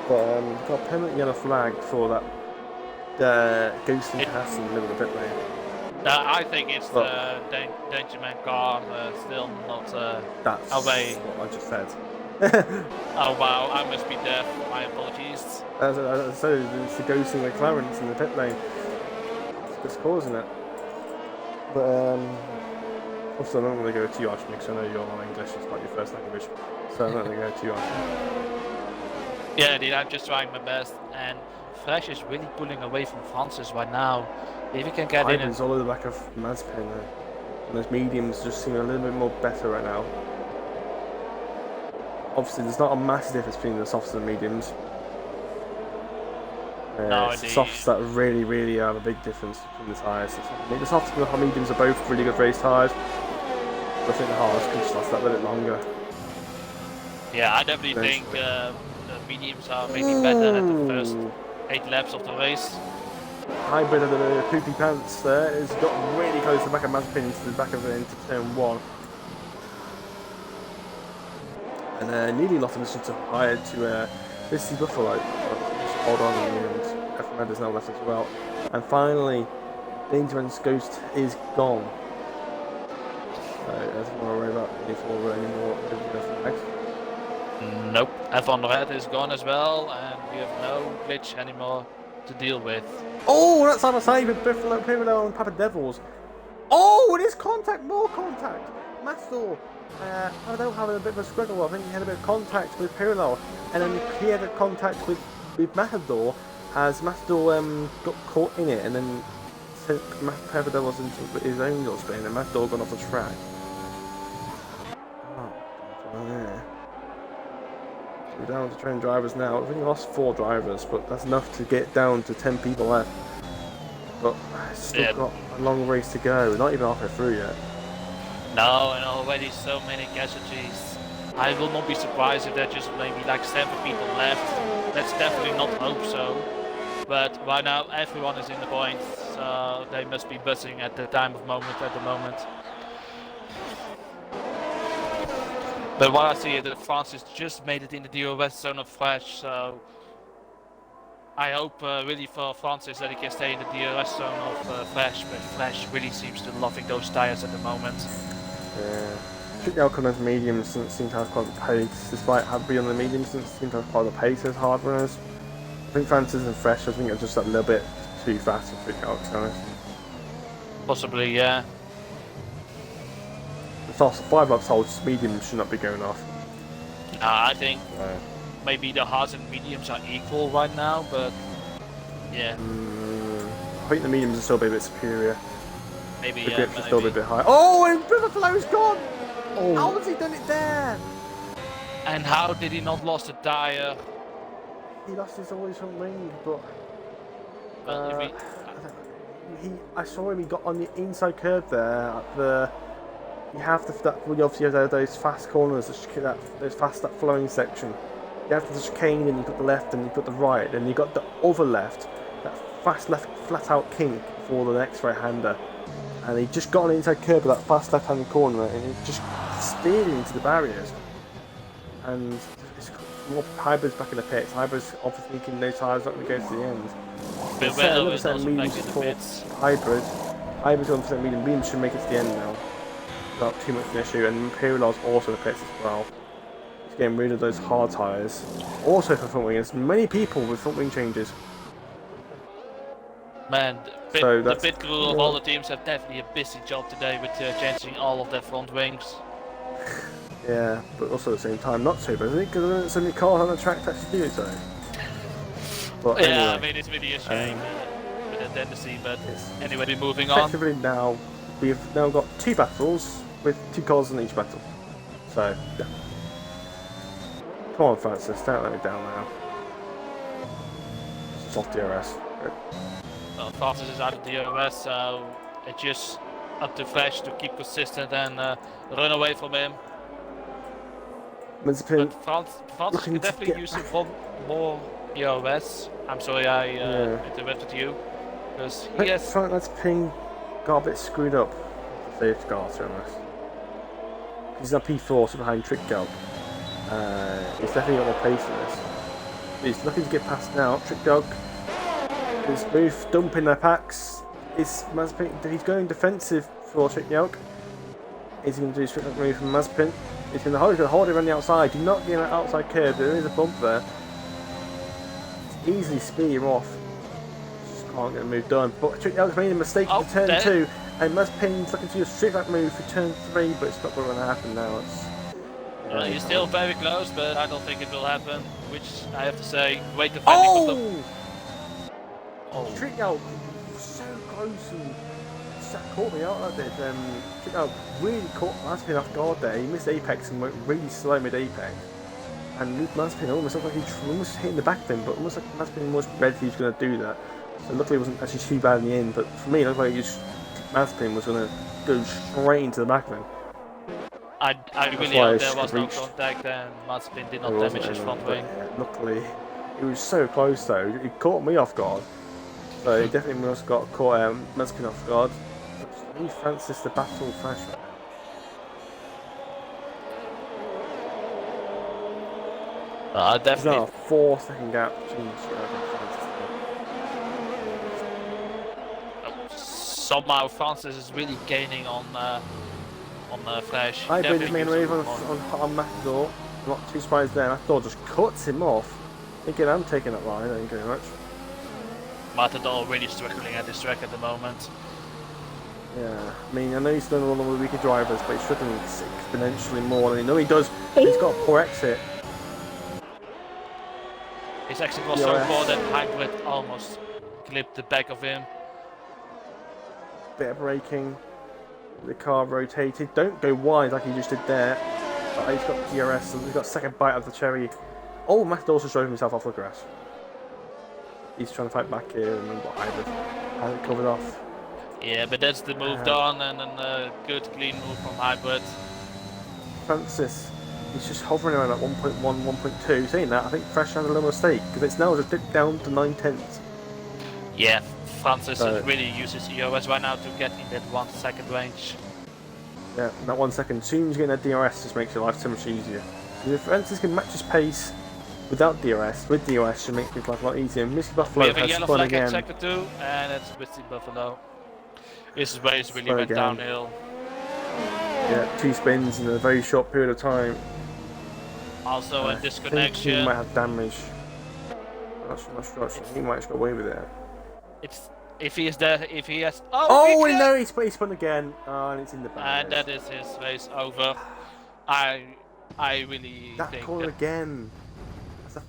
Speaker 1: But got a permanent yellow flag for that ghosting pass in the middle of the pit lane.
Speaker 2: I think it's the Benjamin car still not
Speaker 1: that's
Speaker 2: away.
Speaker 1: What I just said.
Speaker 2: Oh wow, I must be deaf. My apologies.
Speaker 1: As I said, it's the ghosting McLaren's in the pit lane. It's causing it. But also, I'm not going to go too harsh because I know your English is not your first language, so I'm not going to go too harsh.
Speaker 2: Yeah, indeed, I'm just trying my best, and Flash is really pulling away from Francis right now. If he can get in,
Speaker 1: it's all over the back of Mazepin, and those mediums just seem a little bit more better right now. Obviously, there's not a massive difference between the softs and the mediums.
Speaker 2: No,
Speaker 1: it's the softs that really are a big difference between the tyres. The softs and the mediums are both really good race tyres. But I think the hards can just last that little bit longer.
Speaker 2: Yeah, I definitely think the mediums are maybe better at the first 8 laps of the race.
Speaker 1: Hybrid of the poopy pants there has got really close to the back of Mazepin into the back of it into turn 1. And nearly lost position to higher to Witsy Buffalo. Hold on, and F-Med now left as well. And finally, Dangerman's Ghost is gone. So there's no worry about F4 anymore with the flags.
Speaker 2: Nope, F1 Red is gone as well, and we have no glitch anymore to deal with.
Speaker 1: Oh, that's what I'm saying with Buffalo, Pirlo and Papa Devils. Oh, it is contact, more contact. Mastor, I don't have a bit of a struggle. I think he had a bit of contact with Pirlo, and then he had a contact with Matador as Matador got caught in it, and then sent Papa Devils into his own little spin, and Matador gone off the track. Oh, yeah. We're down to 10 drivers now. We've only lost 4 drivers, but that's enough to get down to 10 people left. But still got a long race to go. We're not even halfway through yet.
Speaker 2: No, and already so many casualties. I will not be surprised if there's just maybe like 7 people left. Let's definitely not hope so. But right now everyone is in the point, so they must be buzzing at the moment. But what I see is that Francis just made it in the DRS zone of Flash, so I hope really for Francis that he can stay in the DRS zone of Flash, but Flash really seems to be loving those tires at the moment.
Speaker 1: Yeah. I think the Alcon mediums seem to have quite the pace, despite being on the mediums, seem to have quite the pace as hard runners. I think Francis and Fresh, I think are just a little bit too fast for Trick Out, to be honest.
Speaker 2: Possibly, yeah.
Speaker 1: The 5 laps old mediums should not be going off.
Speaker 2: I think maybe the hards and mediums are equal right now, but yeah.
Speaker 1: I think the mediums are still a bit superior.
Speaker 2: Maybe,
Speaker 1: the
Speaker 2: yeah.
Speaker 1: grips are still a bit high. Oh, and Riverflow's gone! Oh. How has he done it there?
Speaker 2: And how did he not lost a tire?
Speaker 1: He lost his always front wing, but I saw him. He got on the inside curve there. At the you have you obviously have those fast corners, that flowing section. You have the chicane, and you got the left, and you got the right, and you got the other left, that fast left flat out kink for the next right hander. And he just got on the inside curve of that fast left hand corner, and he just steered into the barriers. And it's more Hybrids back in the pits. Hybrids obviously thinking no tyres not going to go to the end.
Speaker 2: But Renault is also back in the pits.
Speaker 1: Hybrids 100% medium should make it to the end now. Not too much of an issue, and Imperial's also in the pits as well. He's getting rid of those hard tyres. Also for front wing, there's many people with front wing changes.
Speaker 2: Man, the pit crew of all the teams have definitely a busy job today with changing all of their front wings.
Speaker 1: Yeah, but also at the same time not so busy because there aren't so many cars on the track to actually do it so. But
Speaker 2: yeah,
Speaker 1: anyway,
Speaker 2: I mean it's really a shame with the tendency, but anyway, we're moving on.
Speaker 1: Effectively now, we've now got 2 battles with 2 cars in each battle. So, yeah. Come on Francis, don't let me down now. Soft DRS. Good.
Speaker 2: Well, Francis is out of DRS, so it's just up to Flash to keep consistent and run away from him. But Francis can definitely use some more DRS. I'm sorry I interrupted you. Because he has...
Speaker 1: That's Ping got a bit screwed up with the safety car, to be honest. He's on P4, so behind Trick Dog. He's definitely got more pace in this. He's looking to get past now. Trick Dog is both dumping their packs. He's going defensive for Trick Dog. Is he going to do his Trick Dog move from Mazepin? He's going to hold it around the outside. Do not get an outside curve. There is a bump there. Easily speed him off. Just can't get a move done. But Trick Dog's made a mistake in turn 2, and Mazepin's looking to do a straight back move for turn 3, but it's not going to happen now.
Speaker 2: He's still very close, but I don't think it will happen. Which I have to say, great defending.
Speaker 1: Trick Dog so close and caught me out like that. Trick Dog really caught Mazepin off guard there. He missed apex and went really slow mid apex. And Mazepin almost looked like he was almost hitting the back of him, but almost like Mazepin was ready he was going to do that. So luckily it wasn't actually too bad in the end, but for me it looked like Mazepin was going to go straight into the back of him.
Speaker 2: I really hope there was no contact and Mazepin did not damage his front wing.
Speaker 1: Luckily, he was so close though, he caught me off guard. So he definitely must have got caught Mazepin off guard. I need Francis the battle Flash right now.
Speaker 2: Definitely.
Speaker 1: There's now a 4-second gap between
Speaker 2: Somehow Francis is really gaining on Flash.
Speaker 1: Hybrid is making a move
Speaker 2: Definitely
Speaker 1: on Matador. I'm not too surprised there. Matador just cuts him off. Thinking I'm taking that line, thank you very much.
Speaker 2: Matador really struggling at this track at the moment.
Speaker 1: Yeah, I mean, I know he's done one of the weaker drivers, but he's struggling exponentially more than he know he does. He's got a poor exit.
Speaker 2: His exit was so poor that Hybrid almost clipped the back of him.
Speaker 1: Bit of braking. The car rotated. Don't go wide like he just did there. But he's got DRS and he's got a second bite of the cherry. Oh, Matador's just drove himself off the grass. He's trying to fight back here and what Hybrid has it covered off.
Speaker 2: Yeah, but that's the move done and a good clean move from Hybrid.
Speaker 1: Francis, he's just hovering around at 1.1, 1.2. Saying that, I think Fresh had a little mistake because it's now just dipped down to 9/10.
Speaker 2: Yeah, Francis really uses EOS right now to get in that 1 second range.
Speaker 1: Yeah, that 1 second. As soon as you get that DRS, just makes your life so much easier. If Francis can match his pace without DRS, with DRS, should make his life a lot easier. Missy Buffalo
Speaker 2: we have a
Speaker 1: has
Speaker 2: yellow
Speaker 1: spun
Speaker 2: flag
Speaker 1: again.
Speaker 2: in sector 2, and it's Missy Buffalo. His race really went downhill.
Speaker 1: Yeah, 2 spins in a very short period of time.
Speaker 2: Also a disconnection.
Speaker 1: He might have damage. I'm not sure. He might have got away with it.
Speaker 2: It's if he is there, if he has.
Speaker 1: Oh no! He spun again. Oh, and it's in the back.
Speaker 2: And that is his race over. I really
Speaker 1: that
Speaker 2: think
Speaker 1: corner again.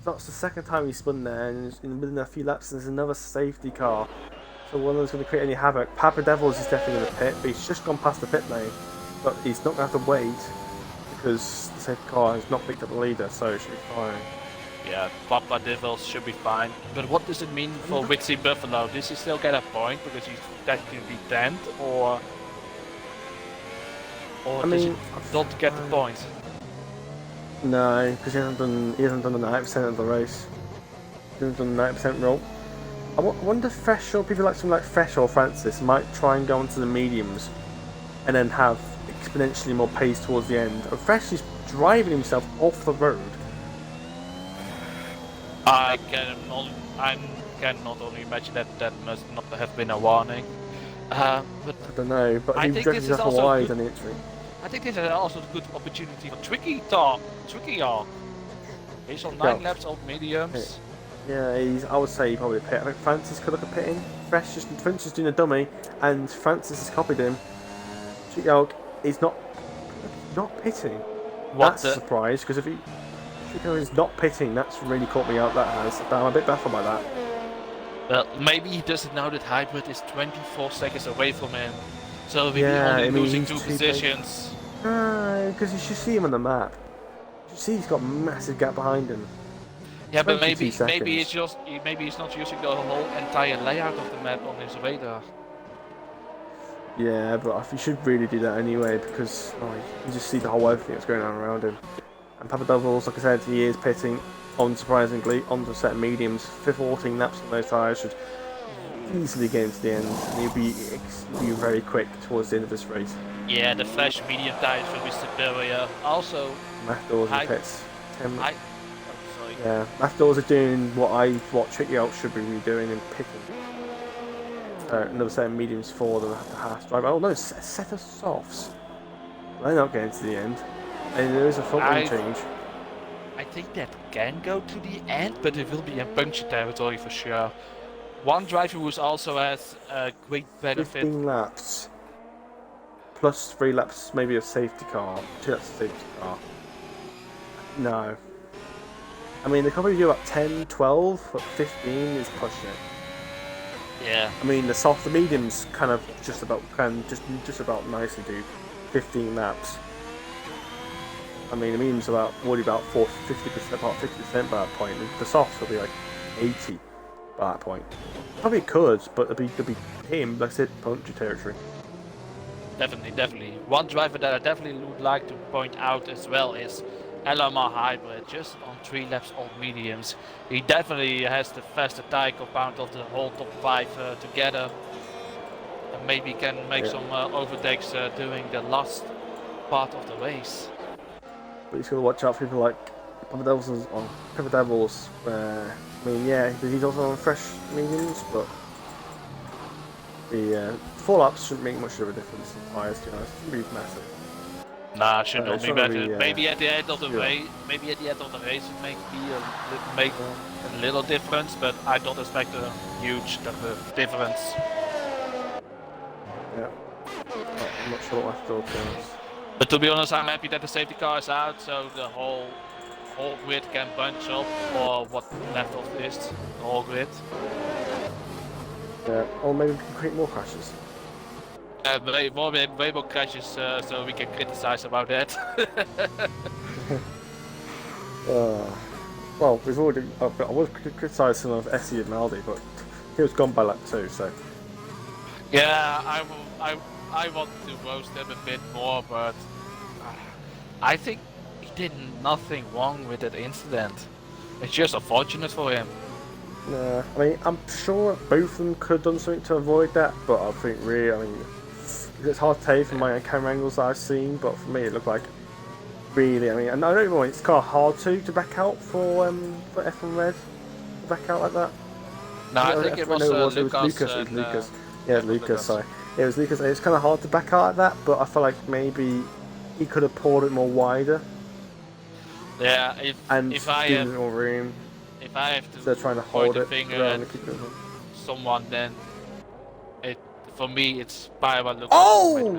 Speaker 1: That's the second time he spun there, and within a few laps, there's another safety car. So one of them's going to create any havoc. Papa Devils is definitely going to pit, but he's just gone past the pit lane. But he's not going to have to wait because the safety car has not picked up the leader, so it should be fine.
Speaker 2: Yeah, Papa Devils should be fine. But what does it mean for Witsy Buffalo? Does he still get a point because he's technically 10th, or does he not get the point?
Speaker 1: No, because he hasn't done the 90% of the race. He hasn't done the 90% roll. I wonder if Fresh or people like someone like Fresh or Francis might try and go onto the mediums and then have exponentially more pace towards the end. And Fresh is driving himself off the road.
Speaker 2: I cannot only imagine that must not have been a warning. But
Speaker 1: I don't know, but he drove himself wide on the entry.
Speaker 2: I think this is also a good opportunity for Tricky Talk. He's on 9 laps old mediums.
Speaker 1: Yeah, I would say he probably pit. I think Francis could look at pitting. Fresh is doing a dummy, and Francis has copied him. Chico is not pitting. That's a surprise, because if Chico is not pitting, that's really caught me out. That has. I'm a bit baffled by that.
Speaker 2: Well, maybe he doesn't know that Hybrid is 24 seconds away from him, so he'll be only losing 2 positions.
Speaker 1: Because you should see him on the map. You see he's got a massive gap behind him.
Speaker 2: Yeah, but maybe he's not using the whole entire layout of the map on his radar.
Speaker 1: Yeah, but you should really do that anyway, because you can just see the whole everything that's going on around him. And Papa Devils, like I said, he is pitting, unsurprisingly, onto set of mediums. 14 laps on those tyres should easily get into the end, and he'll be very quick towards the end of this race.
Speaker 2: Yeah, the Flash medium tyres will be superior. Also,
Speaker 1: Matadors and pits. Yeah, Matadors are doing what Tricky Out should be redoing and pitting. Another set of mediums for the Haas driver. Oh no, a set of softs. They're not getting to the end. And there is a front wing change.
Speaker 2: I think that can go to the end, but it will be in puncture territory for sure. One driver who also has a great benefit.
Speaker 1: 15 laps. Plus 3 laps maybe of safety car. 2 laps of safety car. No. I mean, they can probably do about 10, 12, but 15 is pushing it.
Speaker 2: Yeah.
Speaker 1: I mean, the mediums kind of just about nicely do 15 laps. I mean, the mediums are already about 50% by that point. The softs will be like 80 by that point. Probably could, but they'll be him, like I said, puncture territory.
Speaker 2: Definitely. One driver that I definitely would like to point out as well is LMR Hybrid, just on 3 laps old mediums. He definitely has the fastest tire compound of the whole top 5 together. And maybe can make some overtakes during the last part of the race.
Speaker 1: But he's got to watch out for people like Papa Devils. I mean, yeah, he's also on fresh mediums, but the 4 laps shouldn't make much of a difference in tyres, to be honest. It shouldn't be massive.
Speaker 2: Nah, should not
Speaker 1: It's
Speaker 2: be
Speaker 1: gonna
Speaker 2: better.
Speaker 1: be,
Speaker 2: Maybe at the end of the
Speaker 1: yeah.
Speaker 2: race, it make a little difference, but I don't expect a huge difference.
Speaker 1: Yeah. I'm not sure what Matador turns.
Speaker 2: But to be honest, I'm happy that the safety car is out, so the whole grid can bunch up, or what left of is the whole grid.
Speaker 1: Yeah. Or maybe we can create more crashes.
Speaker 2: Way more crashes, so we can criticize about that.
Speaker 1: Well, we've already. I was criticising some of Essie and Maldi, but he was gone by lap 2, so.
Speaker 2: Yeah, I want to roast him a bit more, but I think he did nothing wrong with that incident. It's just unfortunate for him.
Speaker 1: Yeah, I mean, I'm sure both of them could have done something to avoid that, but I think really, I mean, it's hard to tell from my camera angles that I've seen, but for me it looked like really, I mean, and I don't know, it's kind of hard to back out for F1 Red, to back out like that.
Speaker 2: No, I think it was Lucas.
Speaker 1: It was Lucas. Yeah, Lucas, sorry. It was Lucas. It's kind of hard to back out like that, but I feel like maybe he could have poured it more wider.
Speaker 2: Yeah,
Speaker 1: if I have more room.
Speaker 2: If I have to
Speaker 1: they're trying to hold it
Speaker 2: finger at someone, then for me it's Pyro Lucas.
Speaker 1: Oh!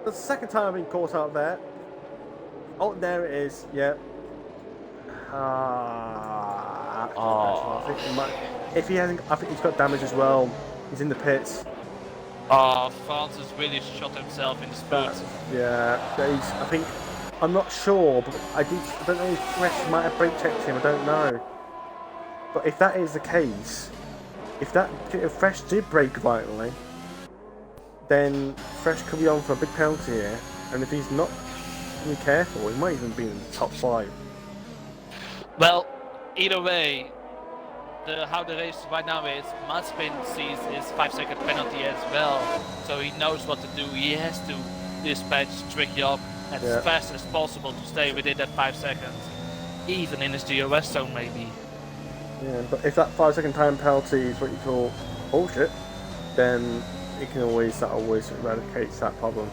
Speaker 1: That's the second time I've been caught out there. Oh, there it is. Yeah. I think he might. If he hasn't, I think he's got damage as well. He's in the pits.
Speaker 2: Francis really shot himself in his foot.
Speaker 1: Yeah, I think. I'm not sure, but I don't know if Fresh might have brake checked him. I don't know. But if that is the case, if Fresh did brake violently, then Fresh could be on for a big penalty here. And if he's not really careful, he might even be in the top 5.
Speaker 2: Well, either way, how the race right now is, Mazepin sees his 5-second penalty as well, so he knows what to do. He has to dispatch trick job as fast as possible to stay within that 5 seconds, even in his DRS zone maybe.
Speaker 1: Yeah, but if that 5-second time penalty is what you call bullshit, then that always eradicates that problem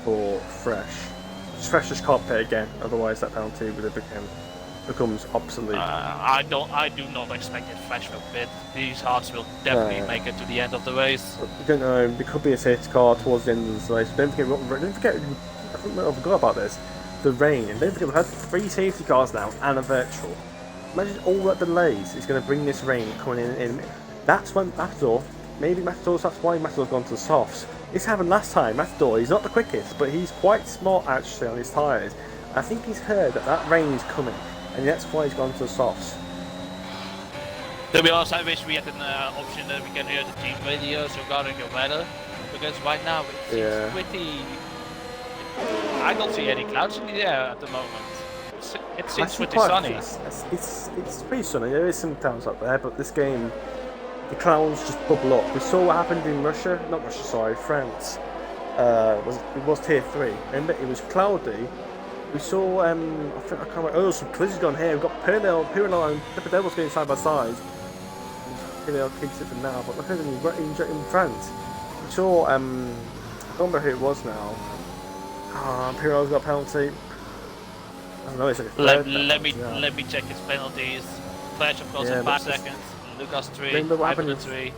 Speaker 1: for Fresh. Fresh just can't play again, otherwise that penalty would have becomes obsolete.
Speaker 2: I do not expect that Fresh will win. These hearts will definitely make it to the end of the race.
Speaker 1: We don't know. There could be a safety car towards the end of the race. Don't forget. I think I forgot about this. The rain, and don't forget we've had 3 safety cars now and a virtual. Imagine all that delays is going to bring this rain coming in. That's when Matador. Maybe Matador's. That's why Matador's gone to the softs. This happened last time. Matador. He's not the quickest, but he's quite smart actually on his tyres. I think he's heard that rain is coming. And that's why he's gone to the softs.
Speaker 2: To be honest, I wish we had an option that we can hear the team radios regarding the weather, because right now it seems pretty. I don't see any clouds in the air at the moment. It seems pretty sunny.
Speaker 1: It's pretty sunny. There is some clouds up there, but this game, the clouds just bubble up. We saw what happened in France. It was tier 3. Remember, it was cloudy. We saw, I can't remember, some collisions gone here. We've got Pirello and Pipadelos going side by side. Pirello keeps it for now, but look at them in France. We saw, I don't remember who it was now. Pirello's got a penalty. I don't know, it's like a
Speaker 2: let me check his penalties. Flash, of course, in 5 seconds. Lucas 3,
Speaker 1: remember what happened
Speaker 2: 3.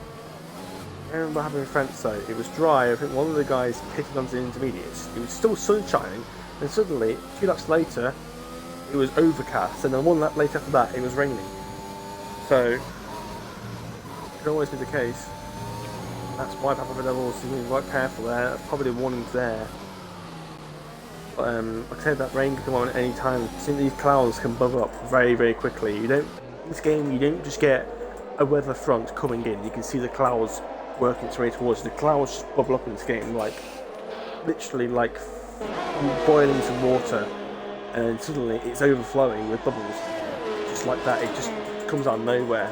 Speaker 1: I remember what happened in France though. It was dry. I think one of the guys pitted onto the intermediates. It was still sun shining. And suddenly, 2 laps later, it was overcast, and then 1 lap later after that, it was raining. So, it could always be the case. That's why Papa Devils is being quite careful there. That's probably the warnings there. But, like I said, that rain can come on at any time. These clouds can bubble up very, very quickly. In this game, you don't just get a weather front coming in. You can see the clouds working its way towards you. The clouds just bubble up in this game, literally like boiling some water, and suddenly it's overflowing with bubbles, just like that. It just comes out of nowhere.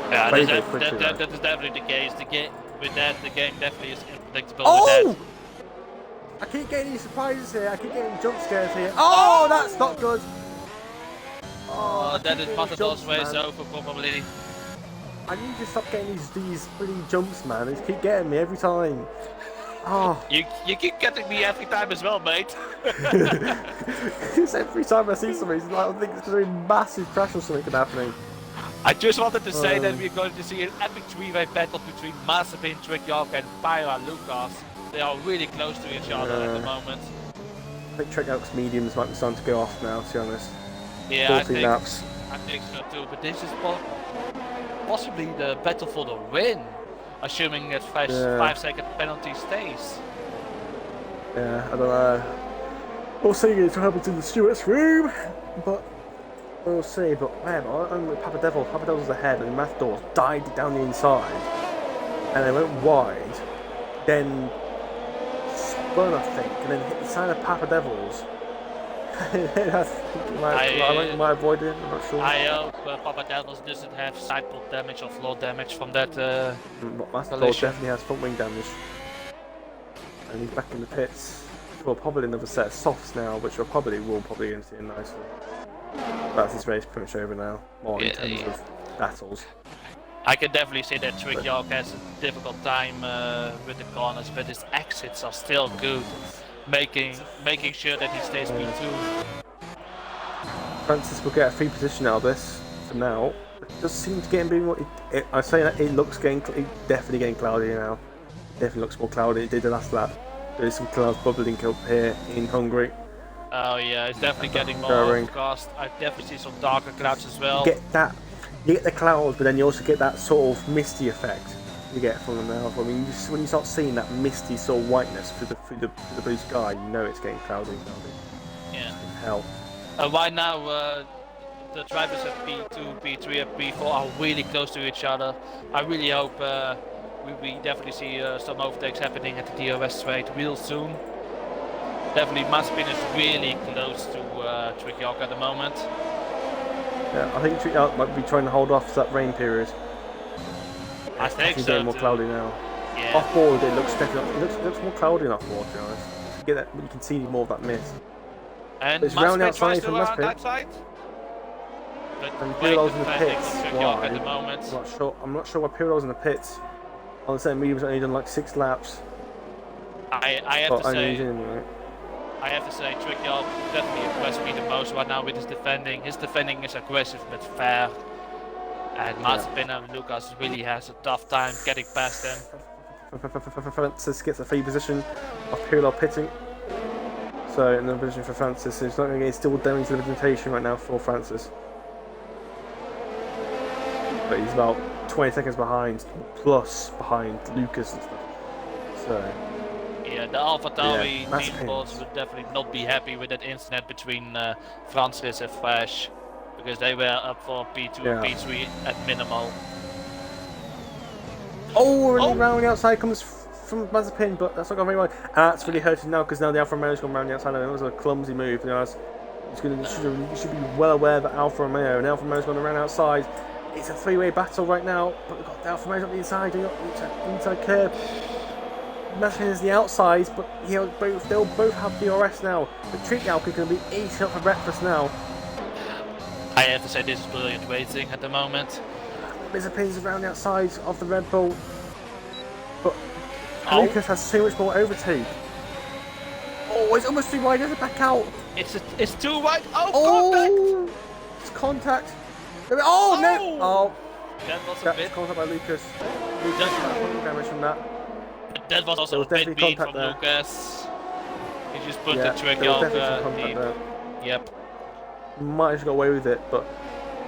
Speaker 2: Yeah, that is definitely the case. The game definitely is unpredictable.
Speaker 1: Oh! I keep getting these surprises here. I keep getting jump scares here. Oh, that's not good.
Speaker 2: That is Matador's race over probably.
Speaker 1: I need to stop getting these bloody jumps, man. They keep getting me every time. Oh.
Speaker 2: You keep getting me every time as well, mate.
Speaker 1: Because every time I see something, I think it's going to be a massive crash or something happening.
Speaker 2: I just wanted to say that we're going to see an epic three-way battle between Mazepin, Trickyark and Pyra Lucas. They are really close to each other at the moment.
Speaker 1: I think Trickyark's mediums might be starting to go off now, to be honest.
Speaker 2: Yeah,
Speaker 1: 14 laps.
Speaker 2: I think so too, but this is possibly the battle for the win, assuming that 5-second penalty stays.
Speaker 1: Yeah, I don't know. We'll see what happens in the stewards' room, but we'll see. But man, I'm with Papa Devil's ahead, and Matadors died down the inside, and they went wide, then spun, I think, and then hit the side of Papa Devil's. I might avoid it, I'm not sure.
Speaker 2: I hope Papa Devils doesn't have sidepod damage or floor damage from that
Speaker 1: Matador definitely has front wing damage. And he's back in the pits. Well, probably another set of softs now, which we'll probably going to see a nice one. That's his race pretty much over now, more in terms of battles.
Speaker 2: I can definitely say that Trickyark has a difficult time with the corners, but his exits are still good. Making sure that he stays P2.
Speaker 1: Francis will get a free position out of this for now. It does seem to get him being what I say that it looks definitely getting cloudy now. Definitely looks more cloudy. It did the last lap. There's some clouds bubbling up here in Hungary.
Speaker 2: Oh yeah, it's definitely getting more overcast. I definitely see some darker clouds as well.
Speaker 1: You get the clouds, but then you also get that sort of misty effect. You get from them now. I mean, when you start seeing that misty sort of whiteness through the blue sky, you know it's getting cloudy.
Speaker 2: Yeah.
Speaker 1: Hell.
Speaker 2: Right now, the drivers at P2, P3, and P4 are really close to each other. I really hope we definitely see some overtakes happening at the DRS straight real soon. Definitely, Mazepin is really close to Trickyark at the moment.
Speaker 1: Yeah, I think Trickyark might be trying to hold off that rain period.
Speaker 2: I think so.
Speaker 1: It's getting more cloudy now.
Speaker 2: Yeah.
Speaker 1: Off board, it looks more cloudy than off board, to be honest. You can see more of that mist.
Speaker 2: And
Speaker 1: it's round outside from
Speaker 2: Mazepin.
Speaker 1: And Pirlo's in the pits.
Speaker 2: At the moment.
Speaker 1: I'm not sure why Pirlo's in the pits. On the same medium's only done like 6 laps.
Speaker 2: I have to say, Trickyark definitely impressed me the most right now with his defending. His defending is aggressive but fair. And Mazepin and Lucas really has a tough time getting past them.
Speaker 1: Francis gets a free position of Pirlo pitting. So another position for Francis. It's not going to get still damage to the limitation right now for Francis. But he's about 20 seconds behind, plus behind Lucas and stuff. So
Speaker 2: yeah, the AlphaTauri team boss would definitely not be happy with that incident between Francis and Fresh, because they were up for P2 and P3 at minimal.
Speaker 1: Round the outside comes from Mazepin, but that's not going very well. And that's really hurting now, because now the Alfa Romeo's gone round the outside. It was a clumsy move. You should be well aware that Alfa Romeo and Alfa Romeo's gone around outside. It's a 3-way battle right now, but we've got the Alfa Romeo's up the inside, inside curb. Mazepin is the outside, but they'll both have DRS now. The Trickyark is going to be eating up for breakfast now.
Speaker 2: I have to say this is brilliant racing at the moment.
Speaker 1: Mazepin's around the outside of the Red Bull, but Lucas has so much more overtake. Oh, it's almost too wide. There's it back out.
Speaker 2: It's too wide. Contact!
Speaker 1: It's contact. Oh no! Oh,
Speaker 2: that was a bit.
Speaker 1: Contact by Lucas. Lucas got damage from that.
Speaker 2: That was also a bit mean from Lucas. He just put the Trickyark. Yep.
Speaker 1: Might have got away with it, but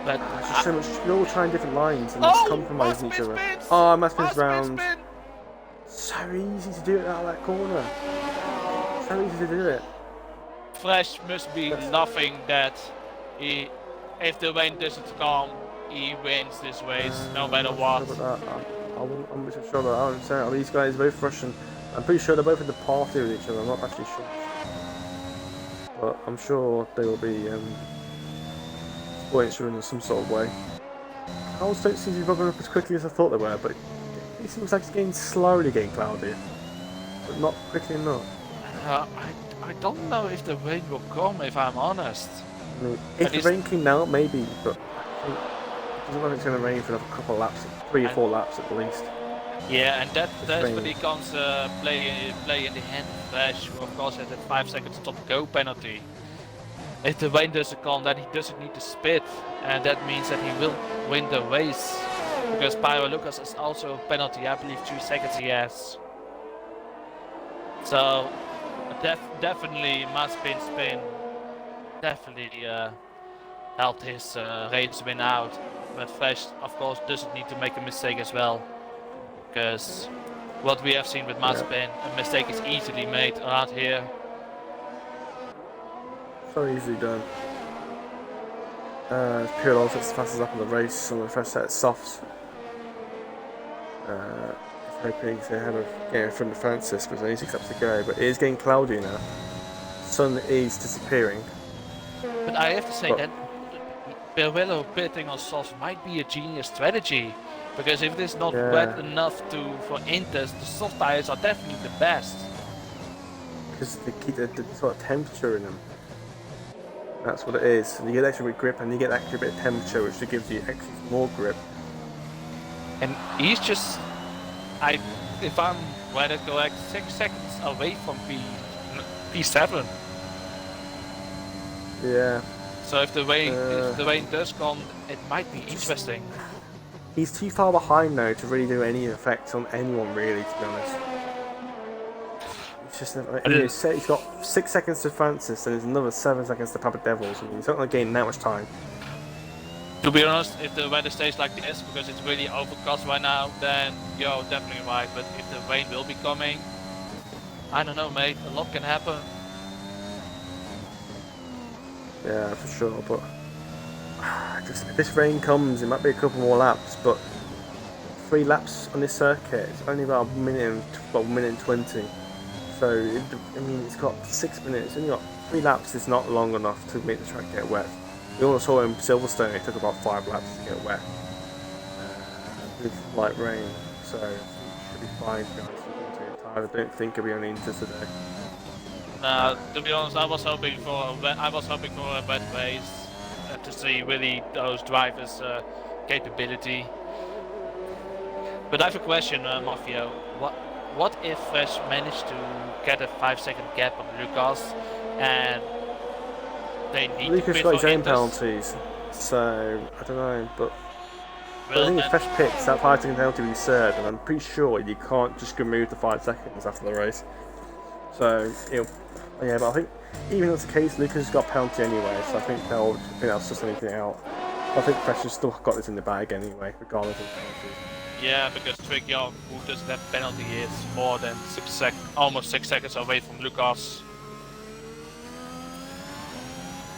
Speaker 1: it's just so much. They're all trying different lines and just compromising each other. Oh, Mazepin's round. So easy to do it out of that corner. So easy to do it.
Speaker 2: Fresh must be laughing that if the rain doesn't come, he wins this race no matter what.
Speaker 1: I'm not sure about that. I'm these guys are both Russian. I'm pretty sure they're both in the party with each other. I'm not actually sure, but I'm sure they will be supporting each other in some sort of way. Clouds don't seem to be bubbling up as quickly as I thought they were, but it seems like it's slowly getting cloudy, but not quickly enough.
Speaker 2: I don't know if the rain will come, if I'm honest.
Speaker 1: I mean, if the rain came now, maybe, but I think it doesn't look like it's going to rain for another couple of laps, 3 or 4 laps at least.
Speaker 2: Yeah, and that's
Speaker 1: rain.
Speaker 2: when he comes play in the hand of Flash, who of course has a 5 second stop go penalty. If the rain doesn't come, then he doesn't need to spit, and that means that he will win the race. Because Pyro Lucas is also a penalty, I believe 3 seconds he has. So definitely spin definitely helped his race win out. But Flash of course doesn't need to make a mistake as well. Because what we have seen with Mazepin, a mistake is easily made around here.
Speaker 1: So easily done. Pure also it's the fastest lap of the race on the first set of softs. Hoping to have getting in front of Francis, but there's only 6 laps to go. But it is getting cloudy now. Sun is disappearing.
Speaker 2: But I have to say that Pirello pitting on softs might be a genius strategy. Because if it is not wet enough for Inters, the soft tires are definitely the best.
Speaker 1: Because they keep the sort of temperature in them. That's what it is. And you get extra bit grip and you get extra bit of temperature, which gives you extra more grip.
Speaker 2: And he's just, if I'm right correct, 6 seconds away from P7.
Speaker 1: Yeah.
Speaker 2: So if the rain does come, it might be interesting.
Speaker 1: He's too far behind now to really do any effect on anyone, really, to be honest. It's just he's got 6 seconds to Francis, and there's another 7 seconds to Papa Devils. I mean, he's not going to gain that much time.
Speaker 2: To be honest, if the weather stays like this, because it's really overcast right now, then you're definitely right. But if the rain will be coming, I don't know, mate. A lot can happen.
Speaker 1: Yeah, for sure. But just if this rain comes, it might be a couple more laps. But 3 laps on this circuit, it's only about a minute and 20. So I mean, it's got 6 minutes. It's only got 3 laps. It's not long enough to make the track get wet. We all saw in Silverstone it took about 5 laps to get wet with light rain, so it should be fine to be honest. I don't think it'll be only into today.
Speaker 2: Nah, to be honest, I was hoping for a wet race to see really those drivers' capability. But I have a question, Mafio. What if Fresh managed to get a 5-second gap on Lucas and they need
Speaker 1: Lucas
Speaker 2: to
Speaker 1: got his own
Speaker 2: Inters?
Speaker 1: penalties, so I don't know, but
Speaker 2: Well,
Speaker 1: I think if Fresh picks, that 5-second penalty will be served, and I'm pretty sure you can't just remove the 5 seconds after the race. So yeah, but I think even if that's the case, Lucas has got a penalty anyway, so I think that's just anything out. I think Fresh has still got this in the bag anyway, regardless of the penalties.
Speaker 2: yeah, because Trigger, who doesn't have penalty, is more than almost 6 seconds away from Lucas.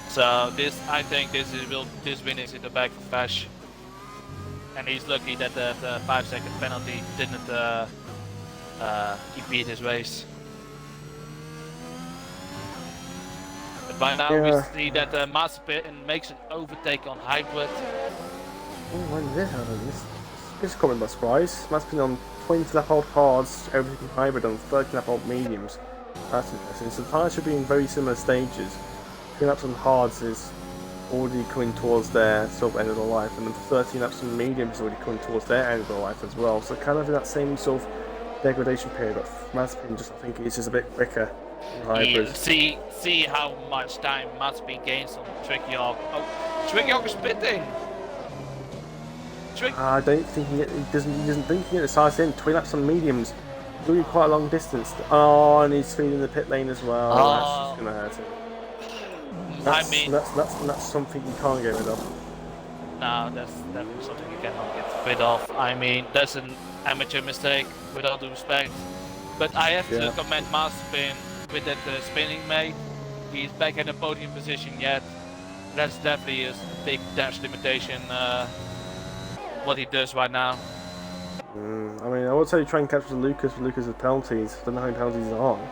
Speaker 2: So I think this win is in the bag for Fresh, and he's lucky that the 5-second penalty didn't impede his race. But by now we see that Mazepin makes an overtake on hybrid.
Speaker 1: Oh, when did this happen? This caught me by surprise. Mazepin on 20 lap old hards, everything hybrid on 30 lap old mediums. That's interesting. So the tyres should be in very similar stages. 3 laps on hards is already coming towards their sort of end of the life, and then 13 laps on mediums is already coming towards their end of the life as well. So kind of in that same sort of degradation period, but Mazepin I think it's just a bit quicker in hybrid.
Speaker 2: Yeah, see how much time Mazepin gains on Trigger. Oh, Trigger is pitting.
Speaker 1: I don't think he doesn't think he get the size in. 20 laps on mediums, really quite a long distance. Oh, and he's feeding the pit lane as well. That's just gonna hurt him. That's something you can't get rid of.
Speaker 2: No, that's definitely something you cannot get rid of. I mean, that's an amateur mistake, with all due respect. But I have to commend Mazepin with that spinning mate. He's back in the podium position yet. That's definitely a big dash limitation. What he does right now.
Speaker 1: I mean, I would say try and capture Lucas for Lucas' penalties. I don't know how many penalties he's on,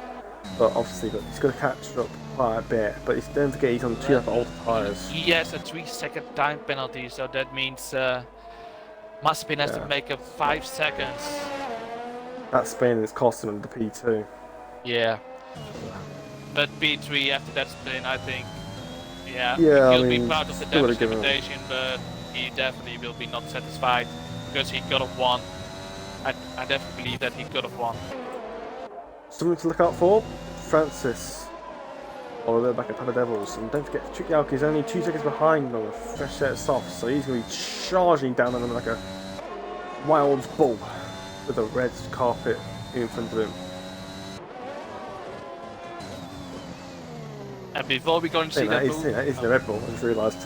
Speaker 1: but obviously, he's going to catch up quite a bit. But don't forget he's on 2 lap old tyres.
Speaker 2: He has a 3-second time penalty, so that means Mazepin has to make up 5 seconds.
Speaker 1: That spin is costing him the P2.
Speaker 2: Yeah, but P3 after that spin, I think, he'll be proud of the damage limitation, but he definitely will be not satisfied because he got a 1. I definitely believe that he could have won.
Speaker 1: Something to look out for, Francis. Or a little back at Papa Devils. And don't forget, Trikyalk is only 2 seconds behind on a fresh set of softs, so he's going to be charging down on them like a wild bull with a red carpet in front of him.
Speaker 2: And before we go and see that move...
Speaker 1: That is the Red Bull, I just realised.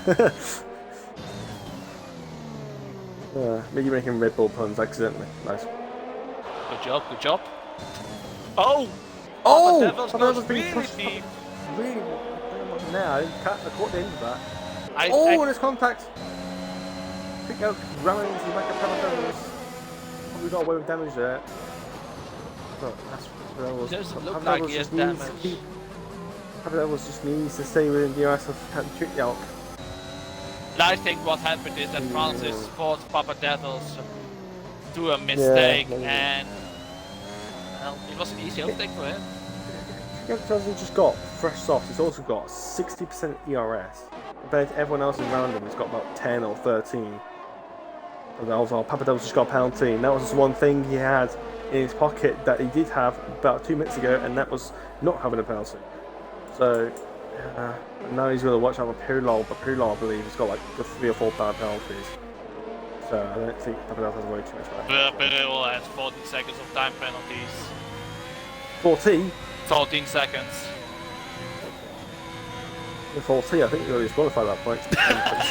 Speaker 1: Maybe making Red Bull puns accidentally. Nice.
Speaker 2: Good job, good job. Oh!
Speaker 1: Oh!
Speaker 2: Devils goes really deep.
Speaker 1: Really? Now, I caught the end of that.
Speaker 2: And
Speaker 1: there's contact! Pick out ramming into the back of Papa Devils. Probably got away with damage there. But that's
Speaker 2: it doesn't look like he has damage.
Speaker 1: Papa Devils just needs to stay within the DRS of Trikyalk.
Speaker 2: I think what happened is that Francis forced Papa Devils to a mistake, and well, it was an easy overtake for him.
Speaker 1: Trikyalk hasn't just got fresh softs, he's also got 60% ERS. Compared to everyone else around him, he's got about 10 or 13. And also, Papa Devils just got a penalty, and that was just one thing he had in his pocket that he did have about 2 minutes ago, and that was not having a penalty. So, now he's going to watch out for Pirlo, but Pirlo, I believe, has got like 3 or 4 bad penalties. So, I don't think Papa Devils has way too much back.
Speaker 2: Pirlo has 14 seconds of time penalties.
Speaker 1: 14?
Speaker 2: 14 seconds.
Speaker 1: 14, I think he already qualified at that point.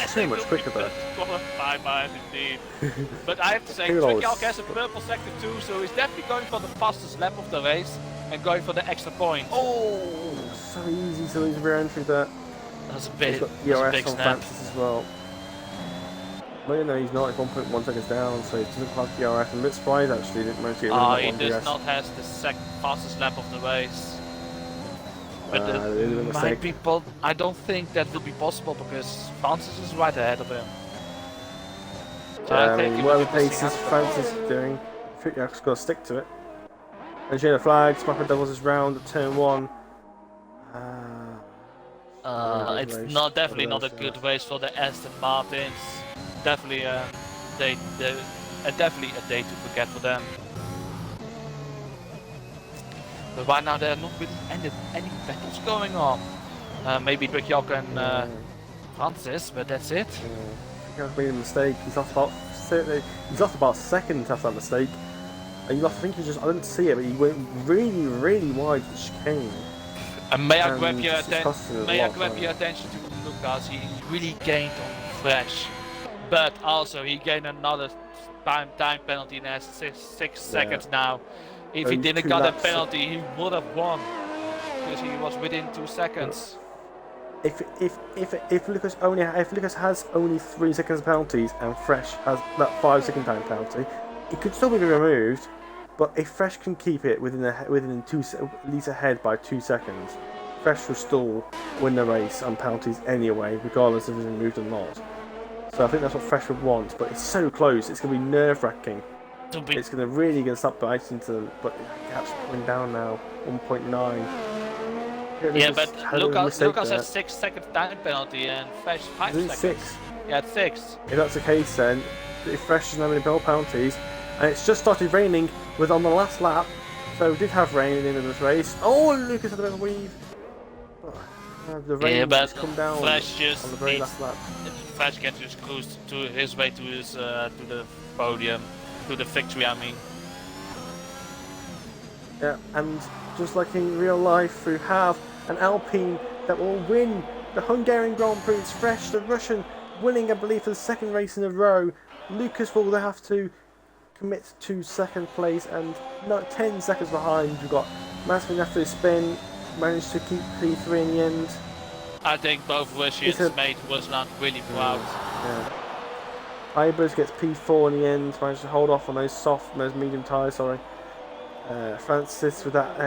Speaker 1: It's so much quicker though.
Speaker 2: Bye, indeed. But I have to say, Trikyalk has a purple sector too, so he's definitely going for the fastest lap of the race and going for the extra point.
Speaker 1: Oh, so easy to lose rear entry there.
Speaker 2: That's a big,
Speaker 1: he's got
Speaker 2: big
Speaker 1: ERS on Francis as well. No, he's not. He's 1.1 seconds down, so he doesn't have ERS. I'm a bit surprised actually. He didn't manage to get rid of that
Speaker 2: he
Speaker 1: one
Speaker 2: does
Speaker 1: DRS.
Speaker 2: not have the fastest lap of the race. But it
Speaker 1: might
Speaker 2: be I don't think that will be possible because Francis is right ahead of him. So I think
Speaker 1: whatever pace is Francis doing, Trikyalk's got to stick to it. And Jada flags, Papa Devils is round at turn 1.
Speaker 2: It's definitely not a good race for the Aston Martins. Definitely, definitely a day to forget for them. But right now there are not really any battles going on. Maybe Trikyalk and Francis, but that's it.
Speaker 1: Trikyalk made a mistake. He's lost about seconds after that mistake. He lost, I think he just, I didn't see it, but he went really, really wide to the chicane.
Speaker 2: And may I grab your attention to Lucas? He really gained on Fresh, but also he gained another time penalty and has 6 seconds now. If he didn't got a penalty, he would have won because he was within 2 seconds.
Speaker 1: If Lucas has only 3 seconds penalties and Fresh has that 5-second time penalty, it could still be removed. But if Fresh can keep it within at least ahead by 2 seconds, Fresh will still win the race on penalties anyway, regardless if it's removed or not. So I think that's what Fresh would want. But it's so close; it's going to be nerve-wracking. It's going to really get up bites into, but gap's coming down now, 1.9.
Speaker 2: Yeah, but Lucas has 6 second time penalty and Fresh 5 seconds.
Speaker 1: 6.
Speaker 2: Yeah, it's 6.
Speaker 1: If that's the case, then if Fresh doesn't have any penalties, and it's just started raining on the last lap, so we did have rain at the end of this race. Oh, Lucas had a bit of a weave. The rain has come down
Speaker 2: Fresh just
Speaker 1: on the very last lap.
Speaker 2: Fresh can just cruise to his way to his to the podium, to the victory. I mean.
Speaker 1: Yeah, and just like in real life, we have an Alpine that will win the Hungarian Grand Prix. It's Fresh, the Russian, winning, I believe, for the 2nd race in a row. Lucas will have to commit to 2nd place and not 10 seconds behind. We've got Masvin after his spin, managed to keep P3 in the end.
Speaker 2: I think both Russians' mate was not really proud.
Speaker 1: Yeah. Ibers gets P4 in the end, managed to hold off on those medium tyres, sorry. Francis with that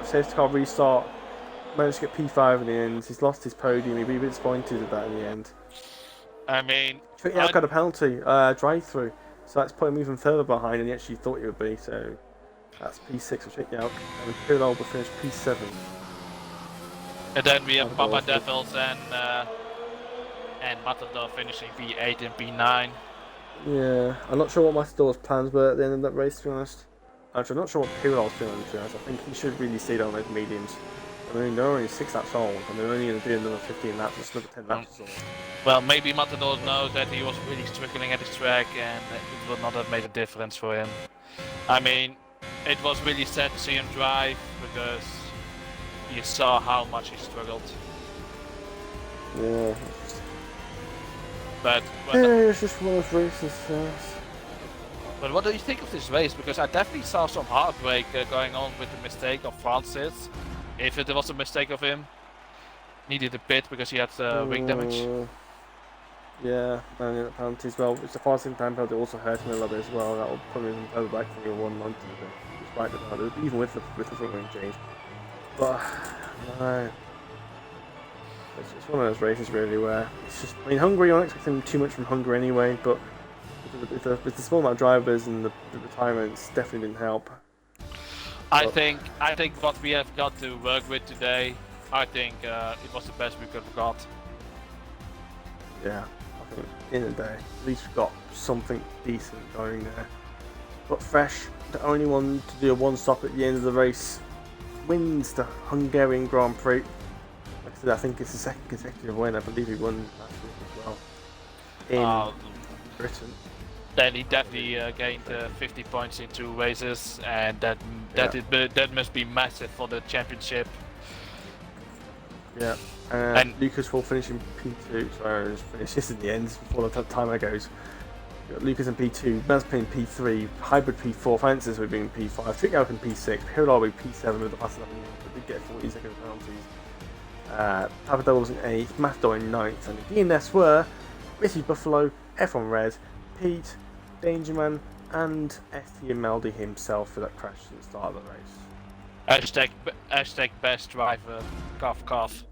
Speaker 1: safety car restart, managed to get P5 in the end. He's lost his podium, he'd be a bit disappointed at that in the end.
Speaker 2: I mean,
Speaker 1: Trikyalk got a penalty, drive-through, so that's putting him even further behind than he actually thought he would be. So that's P6 for Trikyalk, and Pirlo will finish P7.
Speaker 2: And then we have Papa Devils and Matador finishing P8 and P9.
Speaker 1: Yeah, I'm not sure what Matador's plans were at the end of that race, to be honest. Actually, I'm not sure what Pirel's feeling, to be honest. I think he should really stay on those mediums. I mean, they're only 6 laps old, and they're only going to do another 15 laps, just another 10 laps or so.
Speaker 2: Well, maybe Matador knows that he was really struggling at his track and it would not have made a difference for him. I mean, it was really sad to see him drive because you saw how much he struggled.
Speaker 1: Yeah.
Speaker 2: But
Speaker 1: It's just one of those races.
Speaker 2: But what do you think of this race? Because I definitely saw some heartbreak going on with the mistake of Francis. If it was a mistake of him, needed a pit because he had wing damage.
Speaker 1: Yeah, and the penalty as well. It's the fasting time penalty also hurt him a little bit as well. That will put him further back from your 190, despite the penalty, even with the front wing change. But no, it's one of those races really where it's just. I mean, Hungary. I'm not expecting too much from Hungary anyway, but with the small amount of drivers and the retirements, definitely didn't help.
Speaker 2: I think what we have got to work with today, I think it was the best we could have got.
Speaker 1: Yeah, I think in the day, at least we've got something decent going there. But Fresh, the only one to do a one stop at the end of the race, wins the Hungarian Grand Prix. Like I said, I think it's the second consecutive win. I believe he won last week as well. In Britain.
Speaker 2: Then he definitely gained 50 points in 2 races, and that must be massive for the championship.
Speaker 1: Yeah, and Lucas will finish in P2. Sorry, I'll just finish this in the end before the timer goes. Lucas in P2, Mazepin in P3, Hybrid P4, Francis will be in P5, Trickout in P6, Pirlo will be P7 with the last 11, but did get 40 second penalties. Papadella was in 8th, Matador in 9th, and the DNS were Richie Buffalo, F1 Red, Pete, Dangerman, and ST Maldi himself for that crash at the start of the race.
Speaker 2: Hashtag best driver, cough cough.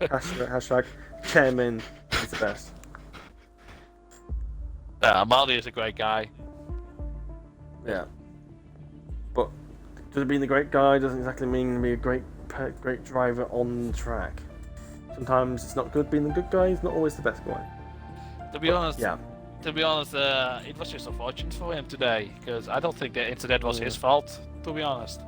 Speaker 1: Hashtag chairman is the best.
Speaker 2: Maldi is a great guy.
Speaker 1: Yeah. But does being a great guy doesn't exactly mean be a great driver on the track. Sometimes it's not good being the good guy, he's not always the best guy.
Speaker 2: To be honest, it was just unfortunate for him today, because I don't think the incident was his fault, to be honest.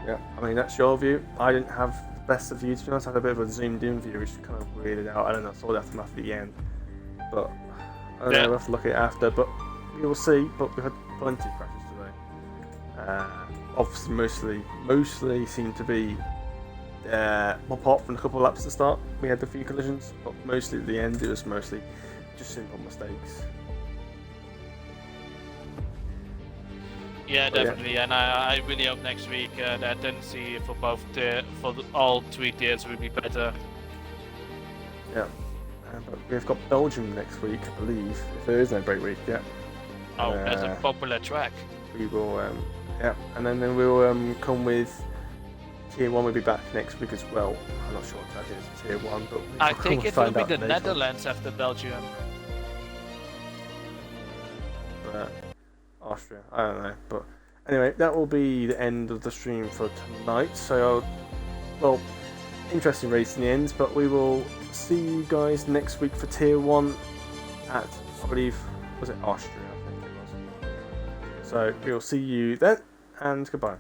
Speaker 1: Yeah, I mean, that's your view. I didn't have the best of view, to be honest. I had a bit of a zoomed in view, which kind of weirded out. I don't know, I saw the aftermath at the end. But I don't know, we'll have to look at it after, but we will see. But we've had plenty of crashes today. Obviously, mostly seem to be, apart from a couple of laps at the start, we had a few collisions, but mostly at the end, it was mostly just simple mistakes.
Speaker 2: Yeah, definitely, and I really hope next week that tendency for all 3 tiers will be better.
Speaker 1: Yeah, but we've got Belgium next week, I believe, if there is no break week yet.
Speaker 2: Oh, that's a popular track.
Speaker 1: We will, and then we'll come with Tier 1 will be back next week as well. I'm not sure what track it is, Tier 1, but
Speaker 2: I think it will be the Netherlands after Belgium.
Speaker 1: Austria, I don't know, but anyway, that will be the end of the stream for tonight. So, well, interesting race in the end, but we will see you guys next week for Tier 1 at, I believe, was it Austria? I think it was. So, we will see you then, and goodbye.